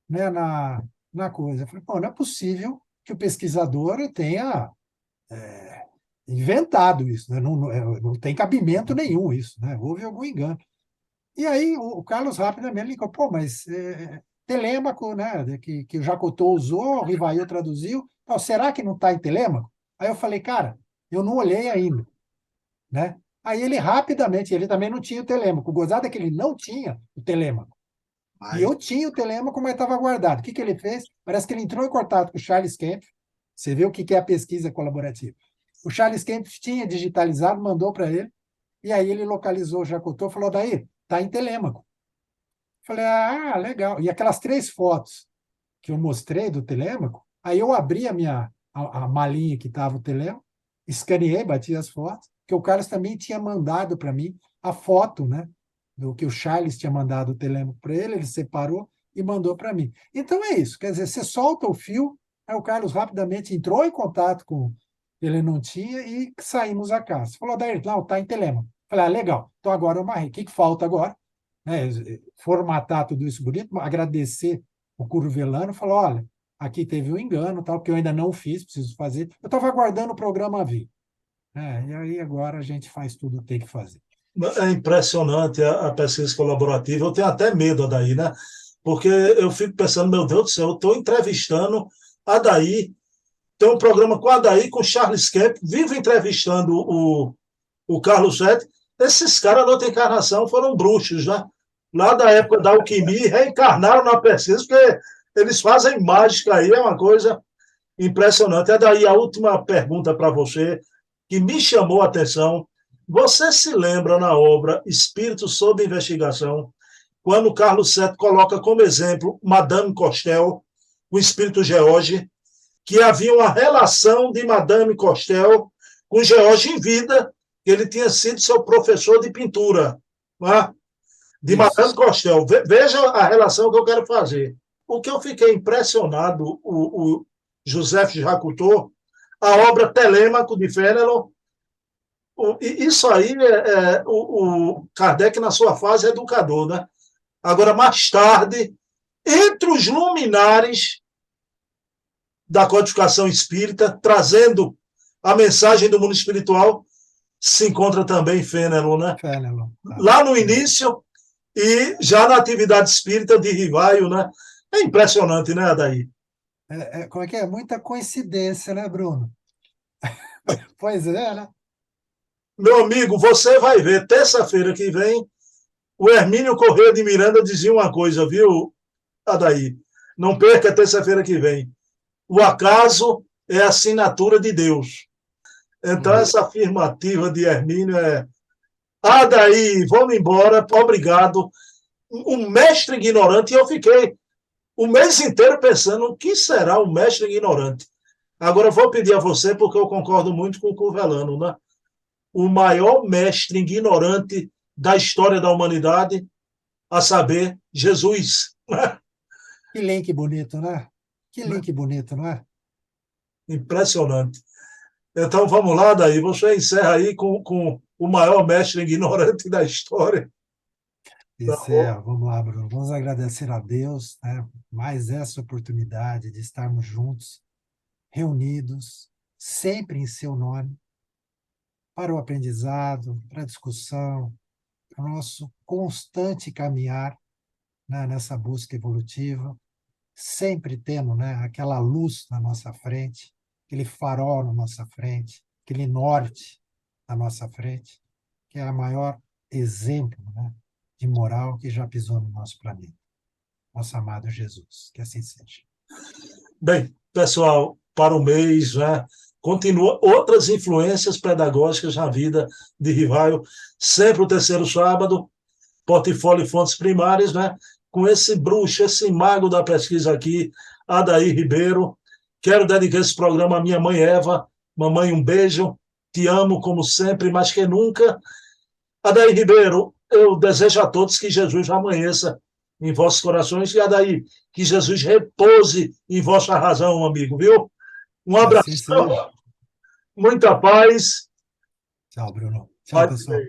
Speaker 2: né, na coisa. Eu falei, pô, não é possível que o pesquisador tenha inventado isso, né? Não, não tem cabimento nenhum isso, né? Houve algum engano. E aí o Carlos rapidamente ligou, pô, mas Telêmaco, né, que o Jacotô usou, o Rivail traduziu, então, será que não está em Telêmaco? Aí eu falei, cara, eu não olhei ainda, né? Aí ele rapidamente, ele também não tinha o Telêmaco, o gozado é que ele não tinha o Telêmaco. E
Speaker 1: Mas,
Speaker 2: eu tinha o Telêmaco, mas estava guardado. O que ele fez? Parece que ele entrou em contato com o Charles Kemp, você vê o que é a pesquisa colaborativa. O Charles Kemp tinha digitalizado, mandou para ele, e aí ele localizou o Jacotô e falou, daí, está em Telêmaco. Falei, ah, legal. E aquelas 3 fotos que eu mostrei do Telêmaco, aí eu abri a malinha que estava o Telêmaco, escaneei, bati as fotos, porque o Carlos também tinha mandado para mim a foto, né, do que o Charles tinha mandado o telêmaco para ele separou e mandou para mim. Então é isso, quer dizer, você solta o fio, aí o Carlos rapidamente entrou em contato com ele não tinha e saímos a casa. Falou, Dair, não, está em telêmaco. Falei, legal, então agora eu amarrei. O que falta agora? Né, formatar tudo isso bonito, agradecer o Curvelano, falou, olha, aqui teve um engano, tal, que eu ainda não fiz, preciso fazer. Eu estava aguardando o programa vir. E aí agora a gente faz tudo o que tem que fazer.
Speaker 1: É impressionante a pesquisa colaborativa. Eu tenho até medo daí, né? Porque eu fico pensando, meu Deus do céu, eu estou entrevistando a Daí, tem um programa com a Daí, com o Charles Kemp, vivo entrevistando o Carlos Sete. Esses caras, na outra encarnação, foram bruxos, né? Lá da época da alquimia, reencarnaram na pesquisa, porque eles fazem mágica aí, é uma coisa impressionante. É daí a última pergunta para você, que me chamou a atenção. Você se lembra na obra Espírito sob Investigação, quando Carlos Sete coloca como exemplo Madame Costel, o espírito George, que havia uma relação de Madame Costel com George em vida, que ele tinha sido seu professor de pintura, né? De Madame Costel. Veja a relação que eu quero fazer. O que eu fiquei impressionado, o Joseph Jacotot, a obra Telêmaco de Fénelon, isso aí o Kardec na sua fase educador, né? Agora, mais tarde, entre os luminares da codificação espírita, trazendo a mensagem do mundo espiritual, se encontra também Fénelon, né?
Speaker 2: Fénelon,
Speaker 1: lá no início e já na atividade espírita de Rivaio, né? É impressionante, né, Adair?
Speaker 2: Como é que é? Muita coincidência, né, Bruno? Pois é, né?
Speaker 1: Meu amigo, você vai ver, terça-feira que vem, o Hermínio Corrêa de Miranda dizia uma coisa, viu, Adair? Não perca terça-feira que vem. O acaso é a assinatura de Deus. Então, essa afirmativa de Hermínio é: Adair, vamos embora, obrigado. Um mestre ignorante, e eu fiquei o mês inteiro pensando o que será o mestre ignorante. Agora, eu vou pedir a você, porque eu concordo muito com o Curvelano, né? O maior mestre ignorante da história da humanidade, a saber, Jesus.
Speaker 2: Que link bonito, né? Que link bonito, não é?
Speaker 1: Impressionante. Então, vamos lá, Daí. Você encerra aí com o maior mestre ignorante da história.
Speaker 2: Encerra, vamos lá, Bruno. Vamos agradecer a Deus, né? Mais essa oportunidade de estarmos juntos, reunidos, sempre em seu nome, para o aprendizado, para a discussão, para o nosso constante caminhar, né, nessa busca evolutiva, sempre tendo, né, aquela luz na nossa frente, aquele farol na nossa frente, aquele norte na nossa frente, que é o maior exemplo, né, de moral que já pisou no nosso planeta. Nosso amado Jesus, que assim seja.
Speaker 1: Bem, pessoal, para o mês, né? Continua outras influências pedagógicas na vida de Rivaio, sempre o terceiro sábado, portfólio e fontes primárias, né? Com esse bruxo, esse mago da pesquisa aqui, Adair Ribeiro. Quero dedicar esse programa à minha mãe Eva. Mamãe, um beijo. Te amo como sempre, mais que nunca. Adair Ribeiro, eu desejo a todos que Jesus amanheça em vossos corações e, Adair, que Jesus repouse em vossa razão, amigo, viu? Um
Speaker 2: Que assim
Speaker 1: abraço,
Speaker 2: seja.
Speaker 1: muita paz.
Speaker 2: Tchau, Bruno. Tchau,
Speaker 1: Vai
Speaker 2: pessoal.